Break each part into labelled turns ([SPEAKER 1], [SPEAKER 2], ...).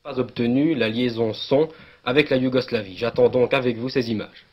[SPEAKER 1] Pas obtenu la liaison son avec la Yougoslavie. J'attends donc avec vous ces images.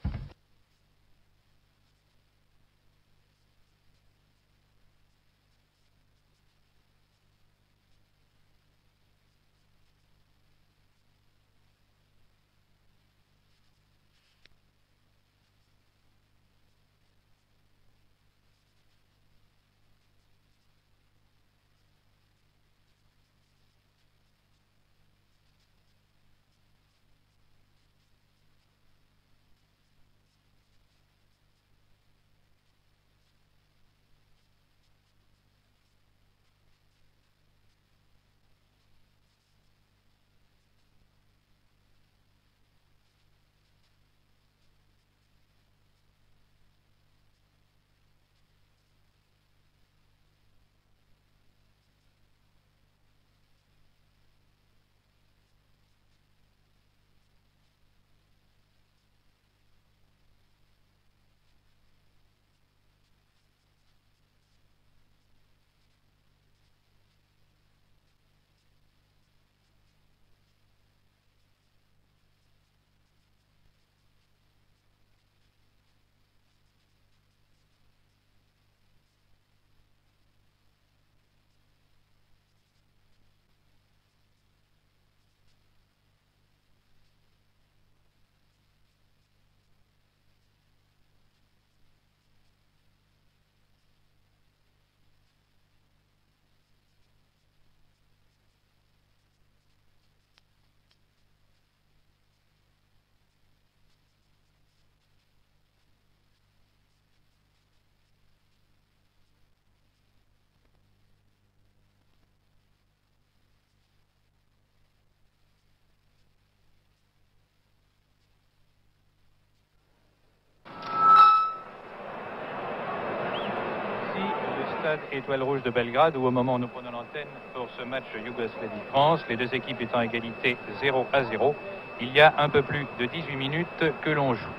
[SPEAKER 2] Stade Étoile Rouge de Belgrade, où au moment où nous prenons l'antenne pour ce match Yougoslavie-France, les deux équipes étant à égalité 0-0, il y a un peu plus de 18 minutes que l'on joue.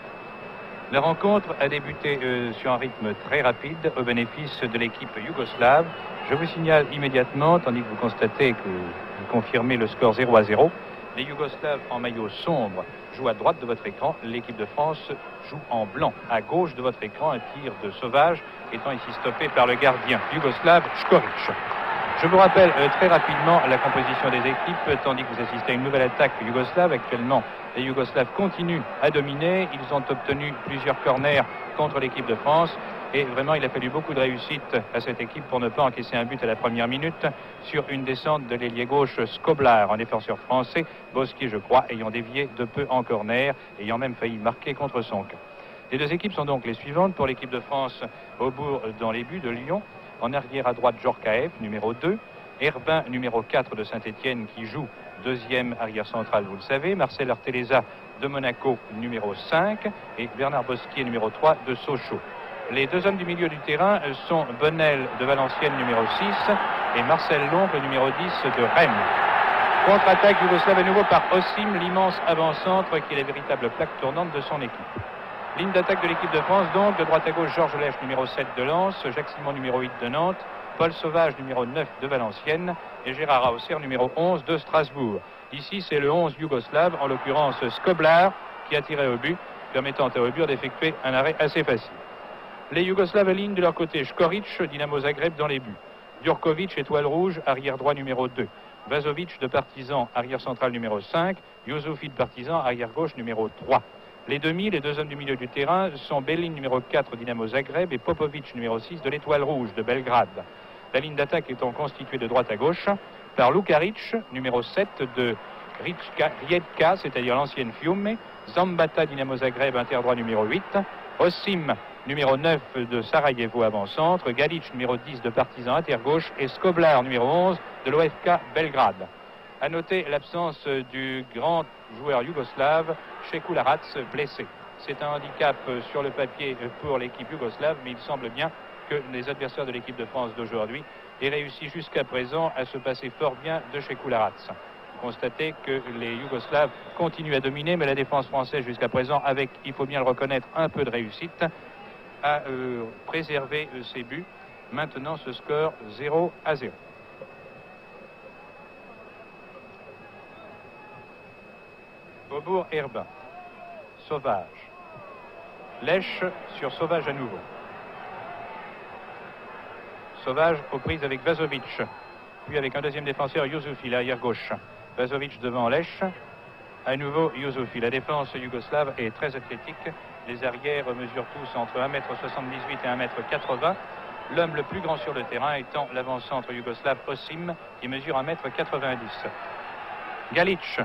[SPEAKER 2] La rencontre a débuté sur un rythme très rapide au bénéfice de l'équipe yougoslave. Je vous signale immédiatement, tandis que vous constatez que vous confirmez le score 0-0, les Yougoslaves en maillot sombre jouent à droite de votre écran. L'équipe de France joue en blanc à gauche de votre écran. Un tir de Sauvage étant ici stoppé par le gardien yougoslave Škorić. Je vous rappelle très rapidement la composition des équipes, tandis que vous assistez à une nouvelle attaque yougoslave. Actuellement, les Yougoslaves continuent à dominer. Ils ont obtenu plusieurs corners contre l'équipe de France. Et vraiment, il a fallu beaucoup de réussite à cette équipe pour ne pas encaisser un but à la première minute sur une descente de l'ailier gauche Skoblar, un défenseur français, Bosquier, je crois, ayant dévié de peu en corner, ayant même failli marquer contre son camp. Les deux équipes sont donc les suivantes. Pour l'équipe de France, Aubourg dans les buts de Lyon. En arrière à droite, Djorkaeff, numéro 2. Herbin, numéro 4 de Saint-Étienne, qui joue deuxième arrière central, vous le savez. Marcel Arteleza de Monaco, numéro 5. Et Bernard Bosquier, numéro 3 de Sochaux. Les deux hommes du milieu du terrain sont Bonnel de Valenciennes, numéro 6, et Marcel Long, le numéro 10 de Rennes. Contre-attaque yougoslave à nouveau par Osim, l'immense avant-centre qui est la véritable plaque tournante de son équipe. Ligne d'attaque de l'équipe de France, donc, de droite à gauche, Georges Lèche, numéro 7 de Lens, Jacques Simon, numéro 8 de Nantes, Paul Sauvage, numéro 9 de Valenciennes, et Gérard Hauser, numéro 11 de Strasbourg. Ici, c'est le 11 yougoslave, en l'occurrence Skoblar, qui a tiré au but, permettant à Aubourg d'effectuer un arrêt assez facile. Les Yougoslaves alignent de leur côté Škorić, Dinamo Zagreb dans les buts. Djurković, Étoile Rouge, arrière droit numéro 2. Vazovic de Partizan, arrière central numéro 5. Youssoufi de Partizan, arrière gauche numéro 3. Les demi, les deux hommes du milieu du terrain, sont Belin numéro 4 Dinamo Zagreb et Popovic numéro 6 de l'Étoile Rouge de Belgrade. La ligne d'attaque étant constituée de droite à gauche par Lukaric, numéro 7 de Rijeka, c'est-à-dire l'ancienne Fiume. Zambata, Dinamo Zagreb, interdroit numéro 8. Osim, numéro 9 de Sarajevo avant-centre, Galic, numéro 10 de Partizan inter-gauche et Skoblar, numéro 11 de l'OFK Belgrade. A noter l'absence du grand joueur yougoslave, Šekularac, blessé. C'est un handicap sur le papier pour l'équipe yougoslave, mais il semble bien que les adversaires de l'équipe de France d'aujourd'hui aient réussi jusqu'à présent à se passer fort bien de Šekularac. Constatez que les Yougoslaves continuent à dominer, mais la défense française jusqu'à présent, avec, il faut bien le reconnaître, un peu de réussite, a préservé ses buts. Maintenant, ce score 0-0. Faubourg Herbin. Sauvage. Lèche sur Sauvage à nouveau. Sauvage aux prises avec Vazovic. Puis avec un deuxième défenseur, Youssoufi, l'arrière gauche. Vazovic devant Lèche. À nouveau, Youssoufi. La défense yougoslave est très athlétique. Les arrières mesurent tous entre 1m78 et 1m80. L'homme le plus grand sur le terrain étant l'avant-centre yougoslave Osim, qui mesure 1m90. Galic.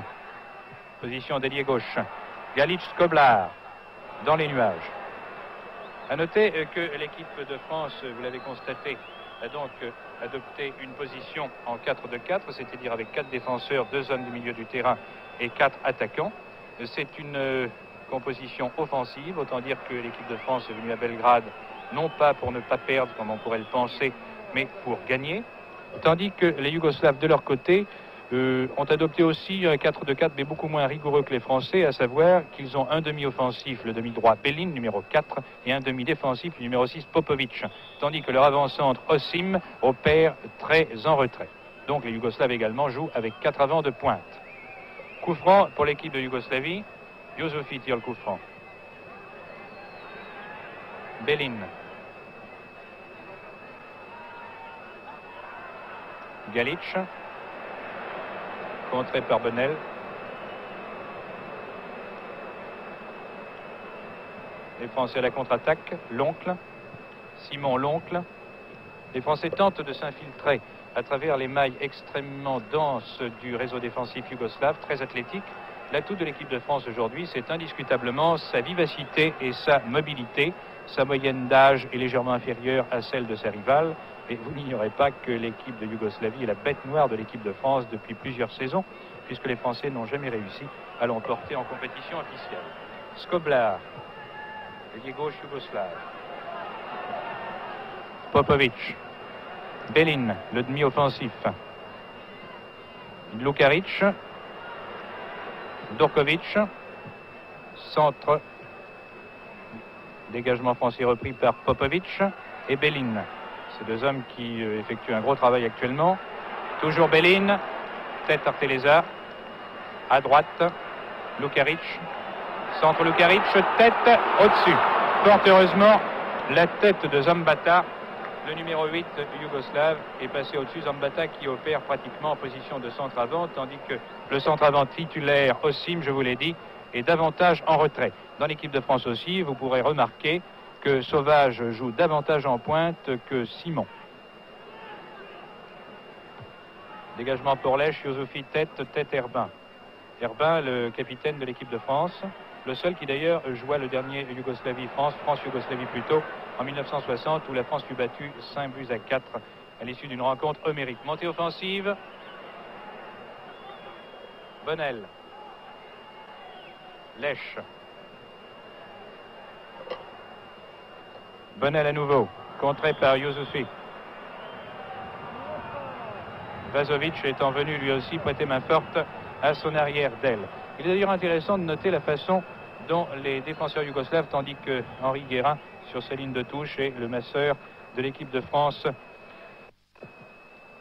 [SPEAKER 2] Position d'ailier gauche. Galic Skoblar. Dans les nuages. À noter que l'équipe de France, vous l'avez constaté, a donc adopté une position en 4-2-4, c'est-à-dire avec 4 défenseurs, 2 hommes du milieu du terrain et 4 attaquants. C'est une composition offensive, autant dire que l'équipe de France est venue à Belgrade, non pas pour ne pas perdre comme on pourrait le penser, mais pour gagner. Tandis que les Yougoslaves de leur côté ont adopté aussi un 4-2-4, mais beaucoup moins rigoureux que les Français, à savoir qu'ils ont un demi-offensif, le demi-droit Belin, numéro 4, et un demi-défensif, le numéro 6, Popovic. Tandis que leur avant-centre Osim opère très en retrait. Donc les Yougoslaves également jouent avec 4 avants de pointe. Coup franc pour l'équipe de Yougoslavie. Youssoufi tire le coup franc. Belin. Galic. Contré par Bonnel. Les Français à la contre-attaque. L'oncle. Simon l'oncle. Les Français tentent de s'infiltrer à travers les mailles extrêmement denses du réseau défensif yougoslave, très athlétique. L'atout de l'équipe de France aujourd'hui, c'est indiscutablement sa vivacité et sa mobilité. Sa moyenne d'âge est légèrement inférieure à celle de sa rivale. Et vous n'ignorez pas que l'équipe de Yougoslavie est la bête noire de l'équipe de France depuis plusieurs saisons, puisque les Français n'ont jamais réussi à l'emporter en compétition officielle. Skoblar, ailier gauche yougoslave. Popovic. Belin, le demi-offensif. Lukaric. Dorkovic. Centre. Dégagement français repris par Popovic et Belin. Ces deux hommes qui effectuent un gros travail actuellement. Toujours Belin. Tête Arteleza. À droite. Lukaric. Centre Lukaric. Tête au-dessus. Fort heureusement, la tête de Zambata, le numéro 8 yougoslave, est passé au-dessus. Zambata qui opère pratiquement en position de centre avant, tandis que le centre avant titulaire Osim, je vous l'ai dit, est davantage en retrait. Dans l'équipe de France aussi, vous pourrez remarquer que Sauvage joue davantage en pointe que Simon. Dégagement pour Lèche, Youssoufi tête Herbin. Herbin, le capitaine de l'équipe de France, le seul qui d'ailleurs joua le dernier Yougoslavie-France, France-Yougoslavie plutôt, en 1960, où la France fut battue 5-4 à l'issue d'une rencontre homérique. Montée offensive. Bonnel. Lèche. Bonnel à nouveau, contré par Youssoufi. Vazovic étant venu lui aussi prêter main forte à son arrière d'aile. Il est d'ailleurs intéressant de noter la façon dont les défenseurs yougoslaves, tandis que Henri Guérin, sur sa ligne de touche, et le masseur de l'équipe de France,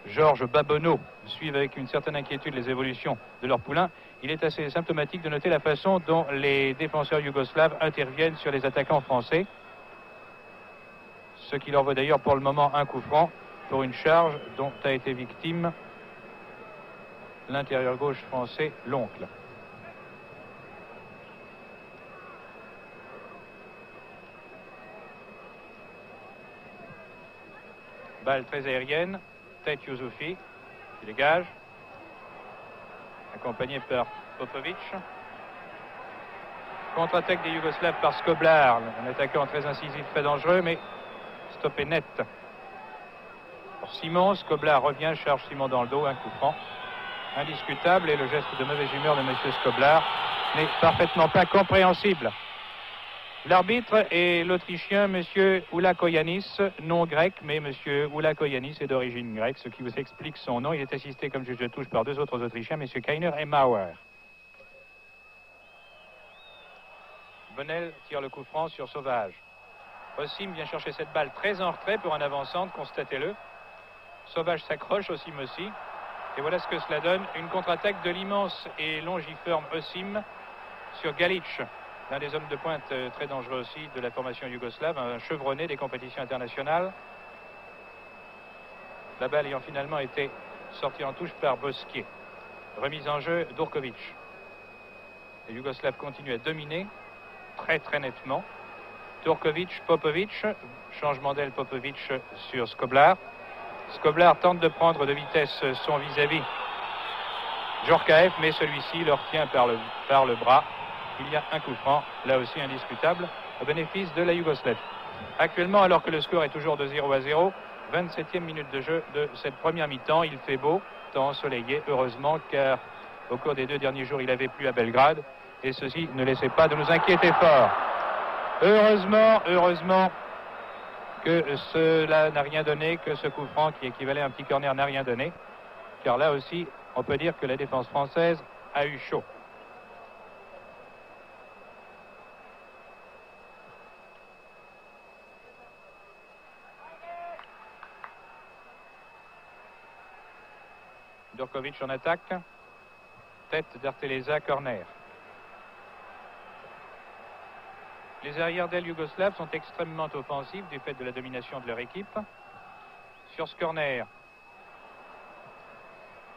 [SPEAKER 2] Georges Babonneau, suivent avec une certaine inquiétude les évolutions de leur poulain. Il est assez symptomatique de noter la façon dont les défenseurs yougoslaves interviennent sur les attaquants français. Ce qui leur vaut d'ailleurs pour le moment un coup franc pour une charge dont a été victime l'intérieur gauche français, l'oncle. Balle très aérienne, tête Youssoufi, qui dégage, accompagné par Popovic. Contre-attaque des Yougoslaves par Skoblar, un attaquant très incisif, très dangereux, mais stoppé net. Pour Simon, Skoblar revient, charge Simon dans le dos, un coup franc indiscutable, et le geste de mauvaise humeur de M. Skoblar n'est parfaitement pas compréhensible. L'arbitre est l'Autrichien M. Oulakoyanis, non grec, mais M. Oulakoyanis est d'origine grecque, ce qui vous explique son nom. Il est assisté comme juge de touche par deux autres Autrichiens, M. Kainer et Mauer. Bonnel tire le coup franc sur Sauvage. Osim vient chercher cette balle très en retrait pour un avant-centre, constatez-le. Sauvage s'accroche, Osim aussi. Et voilà ce que cela donne, une contre-attaque de l'immense et longiforme Osim, sur Galic, l'un des hommes de pointe très dangereux aussi de la formation yougoslave, un chevronné des compétitions internationales. La balle ayant finalement été sortie en touche par Bosquier. Remise en jeu d'Urkovic. Les Yougoslaves continuent à dominer très nettement. Turkovic, Popovic, changement d'aile Popovic sur Skoblar. Skoblar tente de prendre de vitesse son vis-à-vis Djorkaeff, mais celui-ci le retient par le bras. Il y a un coup franc, là aussi indiscutable, au bénéfice de la Yougoslavie. Actuellement, alors que le score est toujours de 0-0, 27e minute de jeu de cette première mi-temps. Il fait beau, temps ensoleillé, heureusement, car au cours des 2 derniers jours, il avait plu à Belgrade. Et ceci ne laissait pas de nous inquiéter fort. Heureusement que cela n'a rien donné, que ce coup franc qui équivalait à un petit corner n'a rien donné. Car là aussi, on peut dire que la défense française a eu chaud. Djorkovic en attaque. Tête d'Arteleza, corner. Les arrières d'aile yougoslaves sont extrêmement offensifs du fait de la domination de leur équipe. Sur ce corner,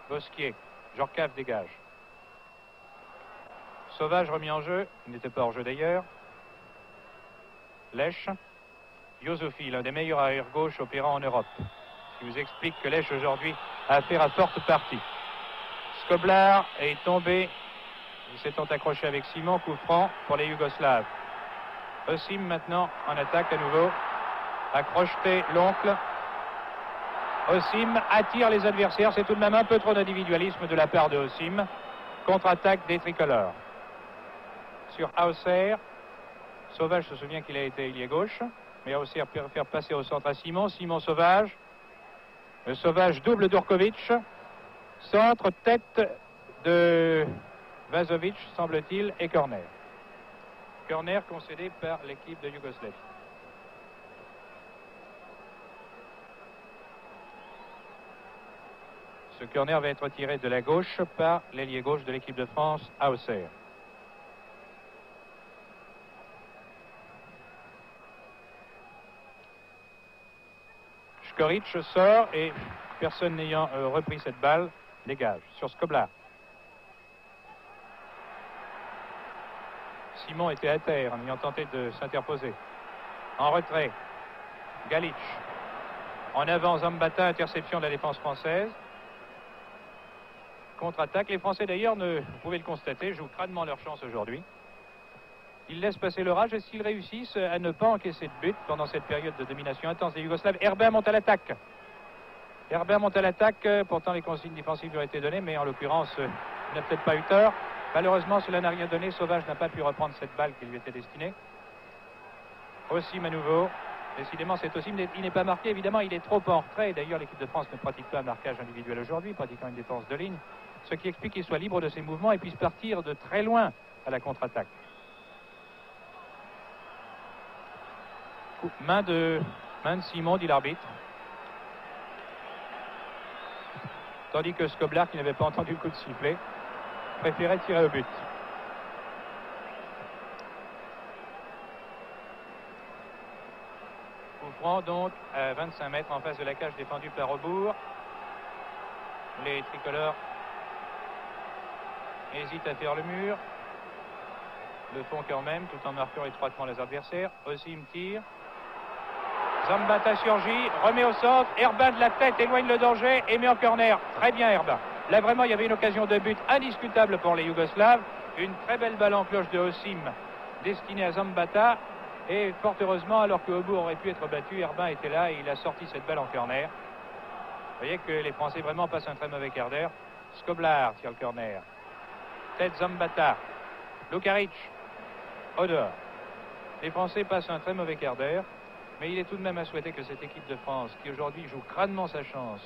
[SPEAKER 2] Bosquier, Djorkaeff dégage. Sauvage remis en jeu, il n'était pas hors jeu d'ailleurs. Lech, Youssofi, l'un des meilleurs arrière-gauche opérant en Europe. Ce qui vous explique que Lech aujourd'hui a affaire à forte partie. Skoblar est tombé, ils s'étant accroché avec Simon, coup franc pour les Yougoslaves. Osim maintenant en attaque à nouveau. A crocheté l'oncle. Osim attire les adversaires. C'est tout de même un peu trop d'individualisme de la part de Osim. Contre-attaque des tricolores. Sur Hauser. Sauvage se souvient qu'il a été ailier gauche. Mais Hauser peut faire passer au centre à Simon. Simon Sauvage. Le Sauvage double d'Urkovic. Centre, tête de Vazovic, semble-t-il, et corner. Corner concédé par l'équipe de Yougoslavie. Ce corner va être tiré de la gauche par l'ailier gauche de l'équipe de France, Hauser. Škorić sort et personne n'ayant repris cette balle, dégage sur Skoblar. Simon était à terre en ayant tenté de s'interposer. En retrait, Galic. En avant, Zambata, interception de la défense française. Contre-attaque. Les Français d'ailleurs, vous pouvez le constater, jouent crânement leur chance aujourd'hui. Ils laissent passer l'orage et s'ils réussissent à ne pas encaisser de but pendant cette période de domination intense des Yougoslaves, Herbin monte à l'attaque. Herbin monte à l'attaque, pourtant les consignes défensives lui ont été données, mais en l'occurrence, il n'a peut-être pas eu tort. Malheureusement, cela n'a rien donné. Sauvage n'a pas pu reprendre cette balle qui lui était destinée. Osim à nouveau. Décidément, c'est Osim. Il n'est pas marqué. Évidemment, il est trop en retrait. D'ailleurs, l'équipe de France ne pratique pas un marquage individuel aujourd'hui, pratiquant une défense de ligne. Ce qui explique qu'il soit libre de ses mouvements et puisse partir de très loin à la contre-attaque. Main de Simon, dit l'arbitre. Tandis que Skoblar, qui n'avait pas entendu le coup de sifflet, préférait tirer au but. Coup franc donc à 25 mètres en face de la cage défendue par Rebourg. Les tricolores hésitent à faire le mur. Le font quand même tout en marquant étroitement les adversaires. Osim tire. Zambata surgit, remet au centre. Herbin de la tête éloigne le danger et met en corner. Très bien Herbin. Là vraiment il y avait une occasion de but indiscutable pour les Yougoslaves. Une très belle balle en cloche de Osim destinée à Zambata. Et fort heureusement, alors que Obour aurait pu être battu, Herbin était là et il a sorti cette balle en corner. Vous voyez que les Français vraiment passent un très mauvais quart d'heure. Skoblar tire le corner. Tête Zambata. Lukaric. Au dehors. Les Français passent un très mauvais quart d'heure. Mais il est tout de même à souhaiter que cette équipe de France, qui aujourd'hui joue crânement sa chance,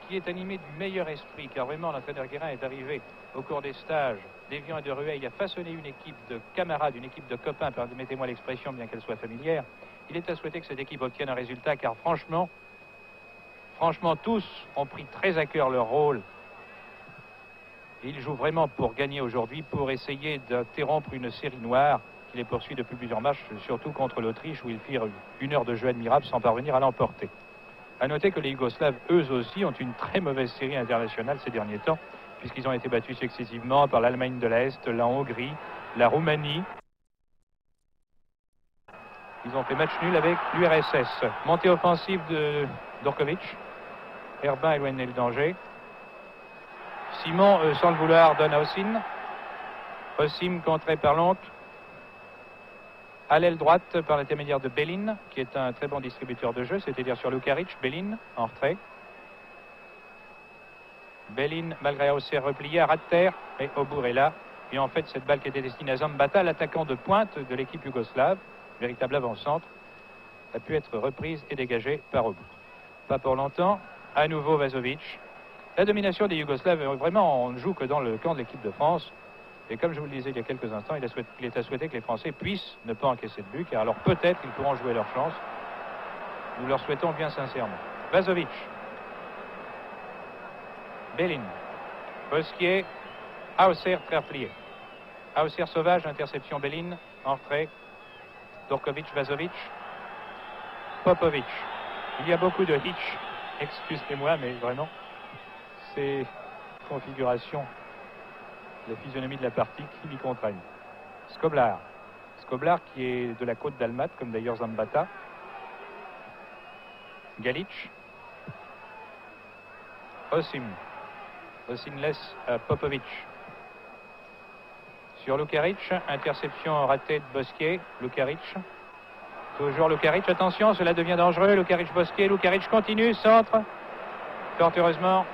[SPEAKER 2] qui est animée du meilleur esprit, car vraiment l'entraîneur Guérin est arrivé au cours des stages d'Évian et de Rueil, a façonné une équipe de camarades, une équipe de copains, permettez-moi l'expression bien qu'elle soit familière. Il est à souhaiter que cette équipe obtienne un résultat, car franchement, tous ont pris très à cœur leur rôle. Il joue vraiment pour gagner aujourd'hui, pour essayer d'interrompre une série noire qui les poursuit depuis plusieurs matchs, surtout contre l'Autriche où ils firent 1 heure de jeu admirable sans parvenir à l'emporter. A noter que les Yougoslaves, eux aussi, ont une très mauvaise série internationale ces derniers temps, puisqu'ils ont été battus successivement par l'Allemagne de l'Est, la Hongrie, la Roumanie. Ils ont fait match nul avec l'URSS. Montée offensive de Dorkovic. Herbin éloigné le danger. Simon, sans le vouloir, donne à Osim. Osim contré par l'oncle. À l'aile droite par l'intermédiaire de Belin, qui est un très bon distributeur de jeu, c'est-à-dire sur Lukaric. Belin en retrait. Belin, malgré Auxerre replié, à ras de terre, et Aubour est là. Et en fait, cette balle qui était destinée à Zambata, l'attaquant de pointe de l'équipe yougoslave, véritable avant-centre, a pu être reprise et dégagée par Aubour. Pas pour longtemps. À nouveau Vazovic. La domination des Yougoslaves, vraiment, on ne joue que dans le camp de l'équipe de France. Et comme je vous le disais il y a quelques instants, il est à souhaiter que les Français puissent ne pas encaisser de but, car alors peut-être ils pourront jouer leur chance. Nous leur souhaitons bien sincèrement. Vazovic. Belin. Bosquier. Auxerre très replié. Auxerre sauvage, interception Belin. En retrait. Dorkovic, Vazovic. Popovic. Il y a beaucoup de hitch. Excusez-moi, mais vraiment, c'est configuration, la physionomie de la partie qui m'y contraignent. Skoblar. Skoblar qui est de la côte d'Almat, comme d'ailleurs Zambata. Galic. Osim. Osim laisse à Popovic. Sur Lukaric, interception ratée de Bosquier. Lukaric. Toujours Lukaric, attention, cela devient dangereux. Lukaric-Bosquier, Lukaric continue, centre. Fort heureusement,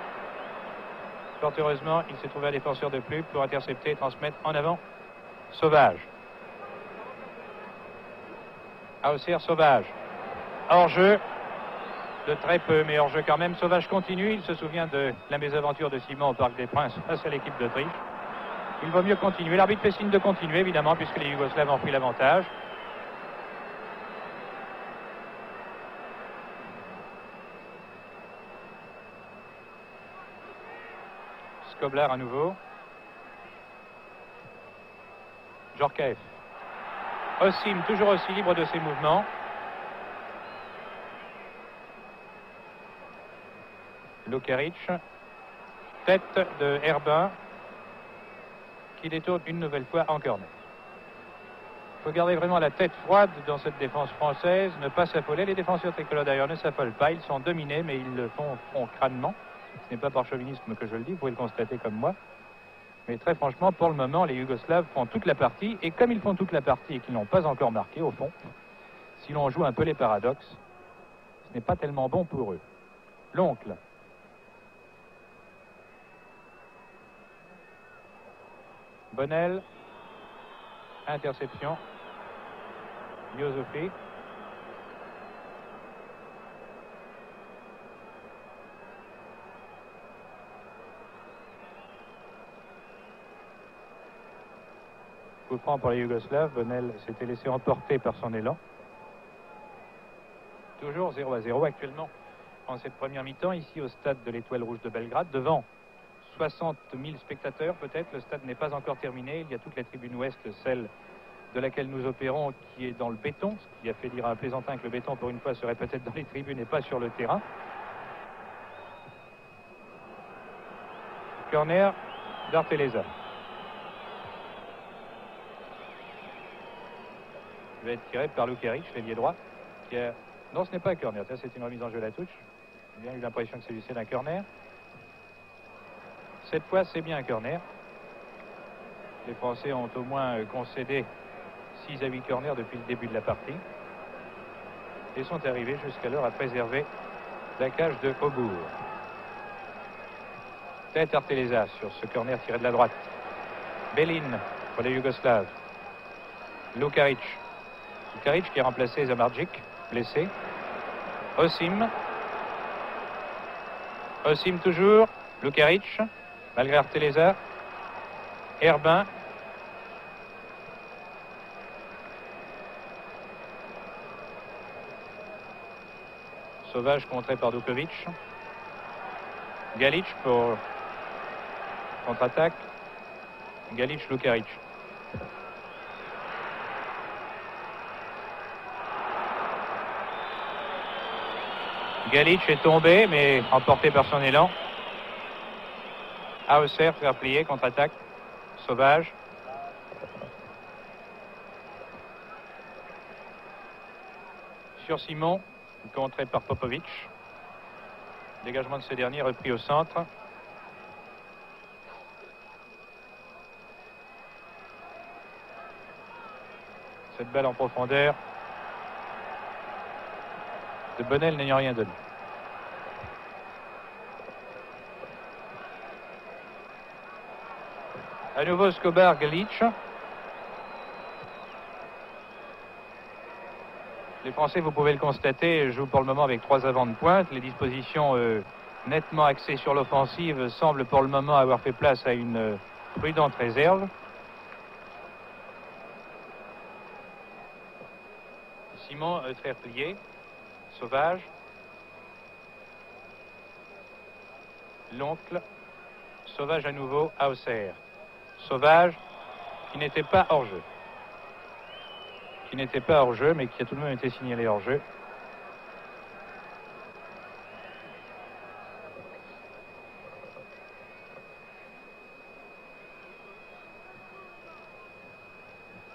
[SPEAKER 2] il s'est trouvé un défenseur de plus pour intercepter et transmettre en avant. Sauvage. Auxerre, Sauvage. Hors-jeu, de très peu, mais hors-jeu quand même. Sauvage continue, il se souvient de la mésaventure de Simon au Parc des Princes face à l'équipe d'Autriche. Il vaut mieux continuer. L'arbitre fait signe de continuer, évidemment, puisque les Yougoslaves ont pris l'avantage. Skoblar à nouveau. Djorkaeff. Osim, toujours aussi libre de ses mouvements. Lukaric. Tête de Herbin qui détourne une nouvelle fois en corner. Il faut garder vraiment la tête froide dans cette défense française, ne pas s'affoler. Les défenseurs tricolores d'ailleurs ne s'affolent pas, ils sont dominés, mais ils le font crânement. Ce n'est pas par chauvinisme que je le dis, vous pouvez le constater comme moi. Mais très franchement, pour le moment, les Yougoslaves font toute la partie. Et comme ils font toute la partie et qu'ils n'ont pas encore marqué, au fond, si l'on joue un peu les paradoxes, ce n'est pas tellement bon pour eux. L'oncle. Bonnel. Interception. Yosofi. Coup franc pour les Yougoslaves. Bonnel s'était laissé emporter par son élan. Toujours 0-0 actuellement en cette première mi-temps ici au stade de l'Étoile Rouge de Belgrade, devant 60 000 spectateurs peut-être. Le stade n'est pas encore terminé. Il y a toute la tribune ouest, celle de laquelle nous opérons, qui est dans le béton, ce qui a fait dire à un plaisantin que le béton pour une fois serait peut-être dans les tribunes et pas sur le terrain. Corner d'Arteleza. Il va être tiré par Lukaric, l'ailier droit. Non, ce n'est pas un corner. Ça, c'est une remise en jeu à la touche. J'ai bien eu l'impression que c'est un corner. Cette fois, c'est bien un corner. Les Français ont au moins concédé 6 à 8 corners depuis le début de la partie. Et sont arrivés jusqu'alors à préserver la cage de Aubour. Tête Arteleza sur ce corner tiré de la droite. Belin pour les Yougoslaves. Lukaric. Lukaric qui a remplacé Zamardzic, blessé. Osim. Osim toujours. Lukaric, malgré Arteleza. Herbin. Sauvage contré par Dukovic. Galic pour contre-attaque. Galić-Lukarić. Galić est tombé, mais emporté par son élan. Hauser faire plier, contre-attaque. Sauvage. Sur Simon, contré par Popovic. Dégagement de ce dernier repris au centre. Cette balle en profondeur de Bonnel n'ayant rien donné. À nouveau Skobar-Galić. Les Français, vous pouvez le constater, jouent pour le moment avec 3 avants de pointe. Les dispositions nettement axées sur l'offensive semblent pour le moment avoir fait place à une prudente réserve. Simon, très plié. Sauvage. L'oncle. Sauvage à nouveau. Hauser. Sauvage qui n'était pas hors jeu. Mais qui a tout de même été signalé hors jeu.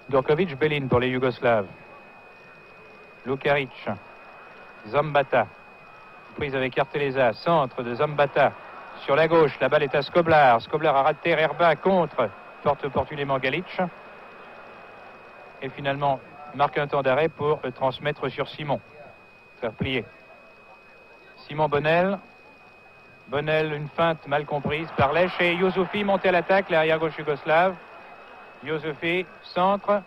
[SPEAKER 2] Durkovic, Belin pour les Yougoslaves. Lukarić, Zambata, prise avec Arteleza, centre de Zambata, sur la gauche, la balle est à Skoblar, Skoblar a raté, Herbin contre, porte opportunément Galić, et finalement marque un temps d'arrêt pour transmettre sur Simon, faire plier. Simon Bonnel, une feinte mal comprise par Lech, et Youssoufi monté à l'attaque, l'arrière gauche yougoslave, Youssoufi, centre,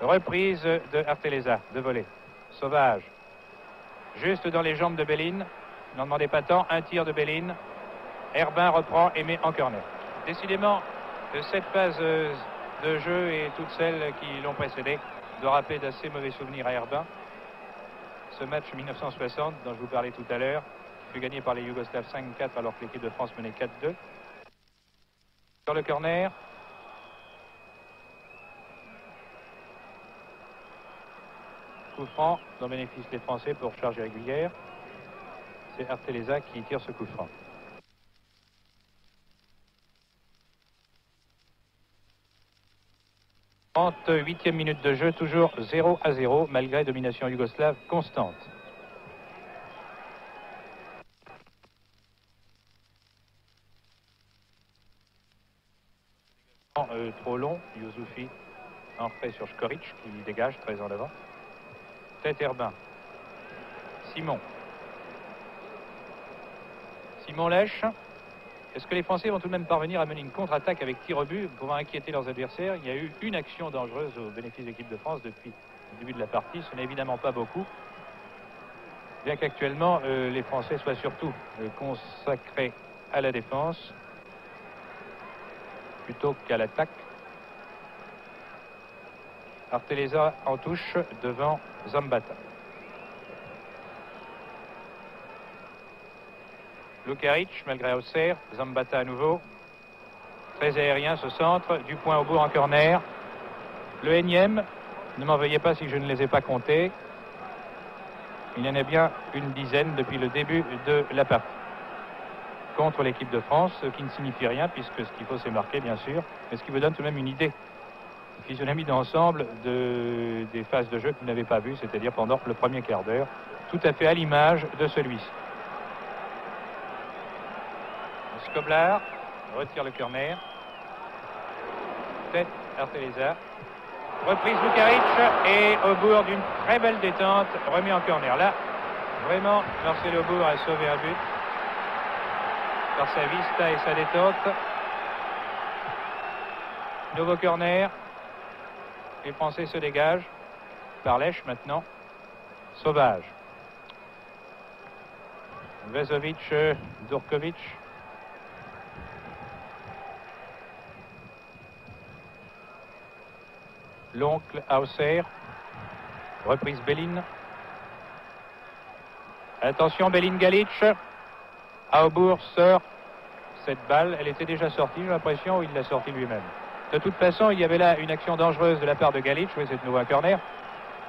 [SPEAKER 2] reprise de Arteleza, de volée. Sauvage, juste dans les jambes de Belin, n'en demandez pas tant, un tir de Belin, Herbin reprend et met en corner. Décidément, cette phase de jeu et toutes celles qui l'ont précédé doit rappeler d'assez mauvais souvenirs à Herbin. Ce match 1960 dont je vous parlais tout à l'heure, qui fut gagné par les Yougoslaves 5-4 alors que l'équipe de France menait 4-2. Sur le corner, coup franc dans bénéfice des Français pour charge régulière. C'est Arteleza qui tire ce coup franc. « 38e minute de jeu, toujours 0-0 malgré domination yougoslave constante. Trop long, Youssoufi en fait sur Škorić qui dégage très en avant. Tête Herbin. Simon. Simon Lech. Est-ce que les Français vont tout de même parvenir à mener une contre-attaque avec tir au but pour inquiéter leurs adversaires? Il y a eu une action dangereuse au bénéfice de l'équipe de France depuis le début de la partie. Ce n'est évidemment pas beaucoup. Bien qu'actuellement, les Français soient surtout consacrés à la défense plutôt qu'à l'attaque. Arteleza en touche devant Zambata. Lukarić, malgré Hauser, Zambata à nouveau. Très aérien ce centre, du point au bout en corner. Le énième, ne m'en veuillez pas si je ne les ai pas comptés. Il y en a bien une dizaine depuis le début de la partie. Contre l'équipe de France, ce qui ne signifie rien, puisque ce qu'il faut c'est marquer bien sûr, mais ce qui vous donne tout de même une idée. Physionomie d'ensemble des phases de jeu que vous n'avez pas vues, c'est-à-dire pendant le premier quart d'heure, tout à fait à l'image de celui-ci. Skoblar retire le corner. Tête Arteleza. Reprise Lukarić et au bout d'une très belle détente, remis en corner. Là, vraiment, Marcelo Bourg a sauvé un but par sa vista et sa détente. Nouveau corner. Les Français se dégagent. Par Lech maintenant. Sauvage. Vezovic, Durkovic. L'oncle Hauser. Reprise Belin. Attention, Belin Galić. Aubourg sort cette balle. Elle était déjà sortie, j'ai l'impression, ou il l'a sortie lui-même. De toute façon, il y avait là une action dangereuse de la part de Galić. Oui, c'est de nouveau un corner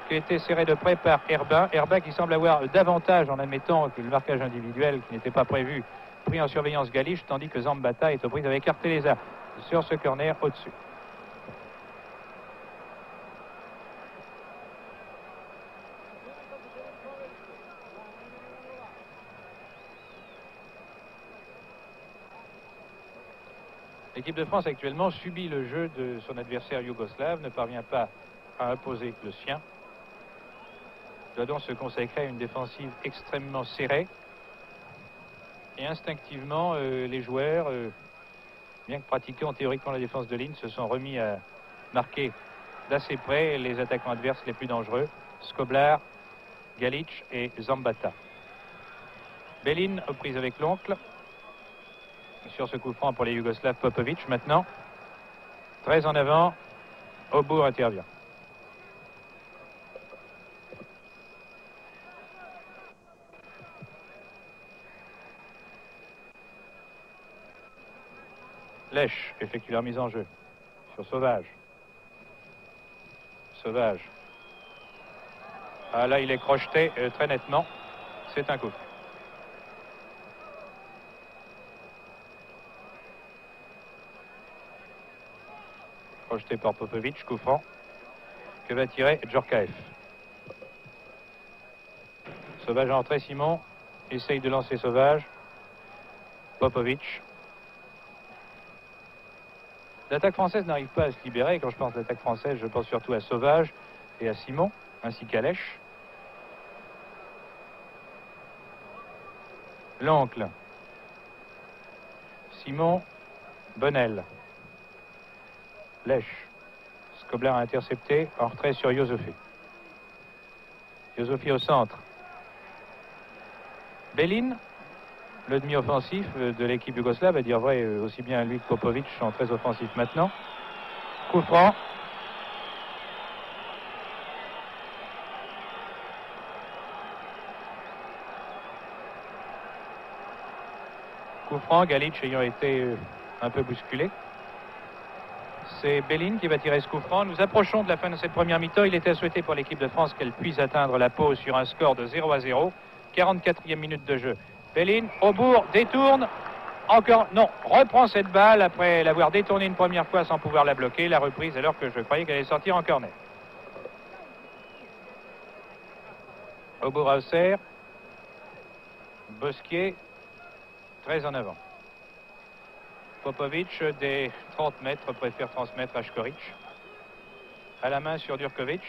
[SPEAKER 2] qui a été serré de près par Herbin. Herbin qui semble avoir davantage, en admettant que le marquage individuel qui n'était pas prévu, pris en surveillance Galić, tandis que Zambata est aux prises avec Arteleza sur ce corner au-dessus. L'équipe de France actuellement subit le jeu de son adversaire yougoslave, ne parvient pas à imposer le sien. Doit donc se consacrer à une défensive extrêmement serrée. Et instinctivement, les joueurs, bien que pratiquant théoriquement la défense de ligne, se sont remis à marquer d'assez près les attaquants adverses les plus dangereux, Skoblar, Galić et Zambata. Belin aux prises avec l'oncle. Sur ce coup franc pour les Yougoslaves, Popović maintenant. Très en avant, Obour intervient. Lech effectue la remise en jeu sur Sauvage. Sauvage. Ah là, il est crocheté très nettement. C'est un coup. Projeté par Popović, coup franc. Que va tirer Djorkaeff. Sauvage en entrée, Simon. Essaye de lancer Sauvage. Popović. L'attaque française n'arrive pas à se libérer. Quand je pense à l'attaque française, je pense surtout à Sauvage et à Simon, ainsi qu'à Lech. L'oncle. Simon. Bonnel. Lech. Skoblar a intercepté. En retrait sur Yozofi. Yozofi au centre. Belin. Le demi-offensif de l'équipe yougoslave, à dire vrai, aussi bien lui que Popović sont très offensifs maintenant. Coup franc. Coup franc, Galić ayant été un peu bousculé. C'est Belin qui va tirer ce coup franc. Nous approchons de la fin de cette première mi-temps. Il était à souhaiter pour l'équipe de France qu'elle puisse atteindre la pause sur un score de 0-0. 44e minute de jeu. Belin, Obour, détourne. Encore, non, reprend cette balle après l'avoir détournée une première fois sans pouvoir la bloquer. La reprise alors que je croyais qu'elle allait sortir en corner. Obour Auxerre. Bosquier, très en avant. Popović, des 30 mètres, préfère transmettre à Škorić. À la main sur Durković.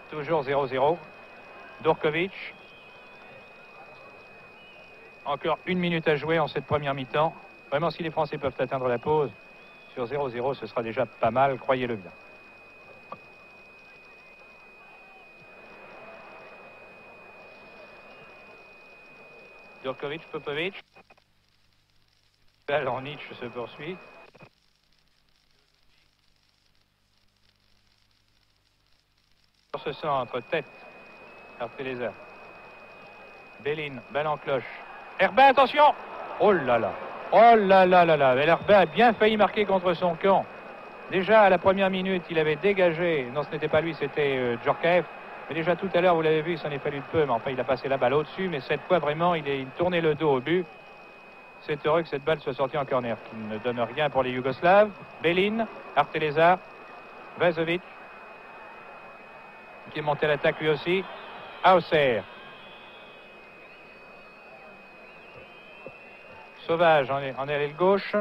[SPEAKER 2] Toujours 0-0. Durković. Encore 1 minute à jouer en cette première mi-temps. Vraiment, si les Français peuvent atteindre la pause sur 0-0, ce sera déjà pas mal, croyez-le bien. Durković, Popović. Balle en niche se poursuit. Sur ce centre, tête. Arteleza. Belin, balle en cloche. Herbin, attention! Oh là là! Oh là là là là! Herbin a bien failli marquer contre son camp. Déjà à la première minute, il avait dégagé. Non, ce n'était pas lui, c'était Djorkaeff. Mais déjà tout à l'heure, vous l'avez vu, il s'en est fallu de peu. Mais enfin, il a passé la balle au-dessus. Mais cette fois, vraiment, il tournait le dos au but. C'est heureux que cette balle soit sortie en corner, qui ne donne rien pour les Yougoslaves. Belin, Arteleza, Vazović, qui est monté à l'attaque lui aussi. Auxerre. Sauvage en est allé le gauche.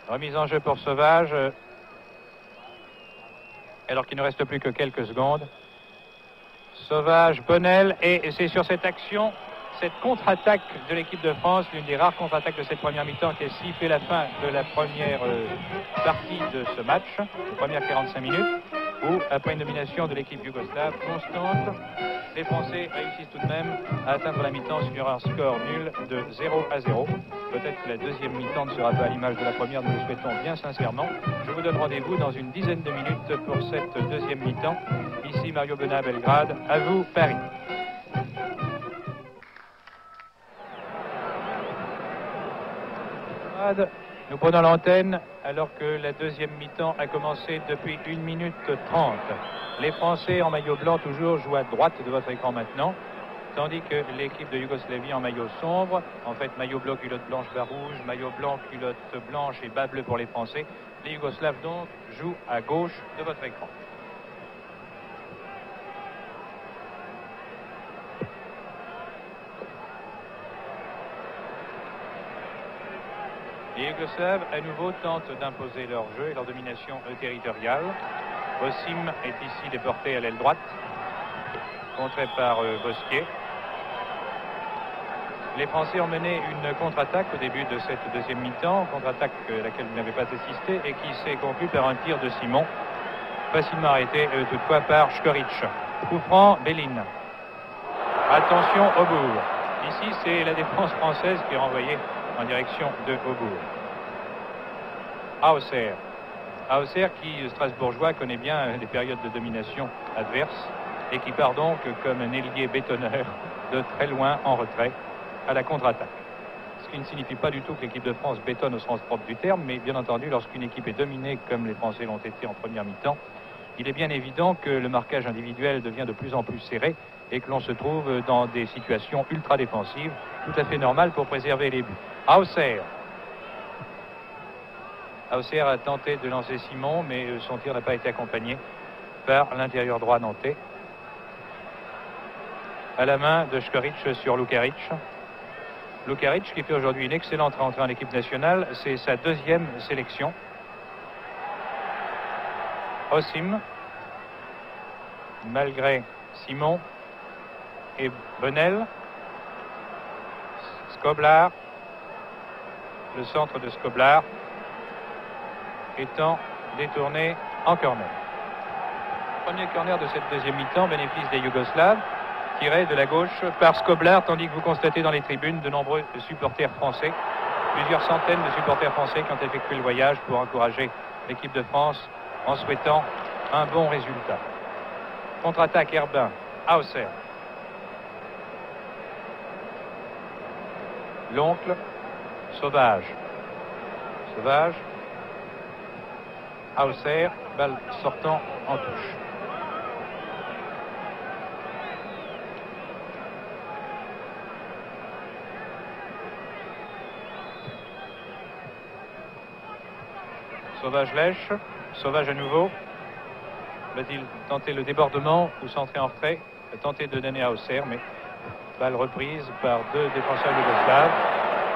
[SPEAKER 2] Remise en jeu pour Sauvage. Alors qu'il ne reste plus que quelques secondes. Sauvage, Bonnel. Et c'est sur cette action, cette contre-attaque de l'équipe de France, l'une des rares contre-attaques de cette première mi-temps qui a sifflé la fin de la première partie de ce match, les premières 45 minutes, où, après une domination de l'équipe yougoslave constante, les Français réussissent tout de même à atteindre la mi-temps sur un score nul de 0-0. Peut-être que la deuxième mi-temps ne sera pas à l'image de la première, nous le souhaitons bien sincèrement. Je vous donne rendez-vous dans une dizaine de minutes pour cette deuxième mi-temps. Ici Mario Bena, Belgrade. À vous, Paris. Nous prenons l'antenne alors que la deuxième mi-temps a commencé depuis 1 minute 30. Les Français en maillot blanc toujours jouent à droite de votre écran maintenant, tandis que l'équipe de Yougoslavie en maillot sombre, en fait maillot blanc, culotte blanche, bas rouge, maillot blanc, culotte blanche et bas bleu pour les Français. Les Yougoslaves donc jouent à gauche de votre écran. Les Yougoslaves, à nouveau, tentent d'imposer leur jeu et leur domination territoriale. Osim est ici déporté à l'aile droite, contré par Bosquier. Les Français ont mené une contre-attaque au début de cette deuxième mi-temps, contre-attaque à laquelle vous n'avez pas assisté et qui s'est conclue par un tir de Simon, facilement arrêté toutefois par Škorić. Coup franc, Bélin. Attention, Aubourg. Ici, c'est la défense française qui est renvoyée en direction de Aubourg. Hauser. Hauser qui, strasbourgeois, connaît bien les périodes de domination adverse et qui part donc comme un ailier bétonneur de très loin en retrait à la contre-attaque. Ce qui ne signifie pas du tout que l'équipe de France bétonne au sens propre du terme, mais bien entendu, lorsqu'une équipe est dominée comme les Français l'ont été en première mi-temps, il est bien évident que le marquage individuel devient de plus en plus serré et que l'on se trouve dans des situations ultra défensives, tout à fait normales pour préserver les buts. Hauser. Hauser a tenté de lancer Simon, mais son tir n'a pas été accompagné par l'intérieur droit nantais. À la main de Škorić sur Lukarić. Lukarić qui fait aujourd'hui une excellente rentrée en équipe nationale, c'est sa deuxième sélection. Osim, malgré Simon et Benel. Skoblar, le centre de Skoblar étant détourné en corner. Premier corner de cette deuxième mi-temps, bénéfice des Yougoslaves, tiré de la gauche par Skoblar, tandis que vous constatez dans les tribunes de nombreux supporters français, plusieurs centaines de supporters français qui ont effectué le voyage pour encourager l'équipe de France en souhaitant un bon résultat. Contre-attaque Herbin, Hauser. L'oncle, Sauvage. Sauvage. Hauser, balle sortant en touche. Sauvage lèche, Sauvage à nouveau. Va-t-il tenter le débordement ou centrer en retrait? Tenter de donner à Hauser, mais balle reprise par deux défenseurs yougoslaves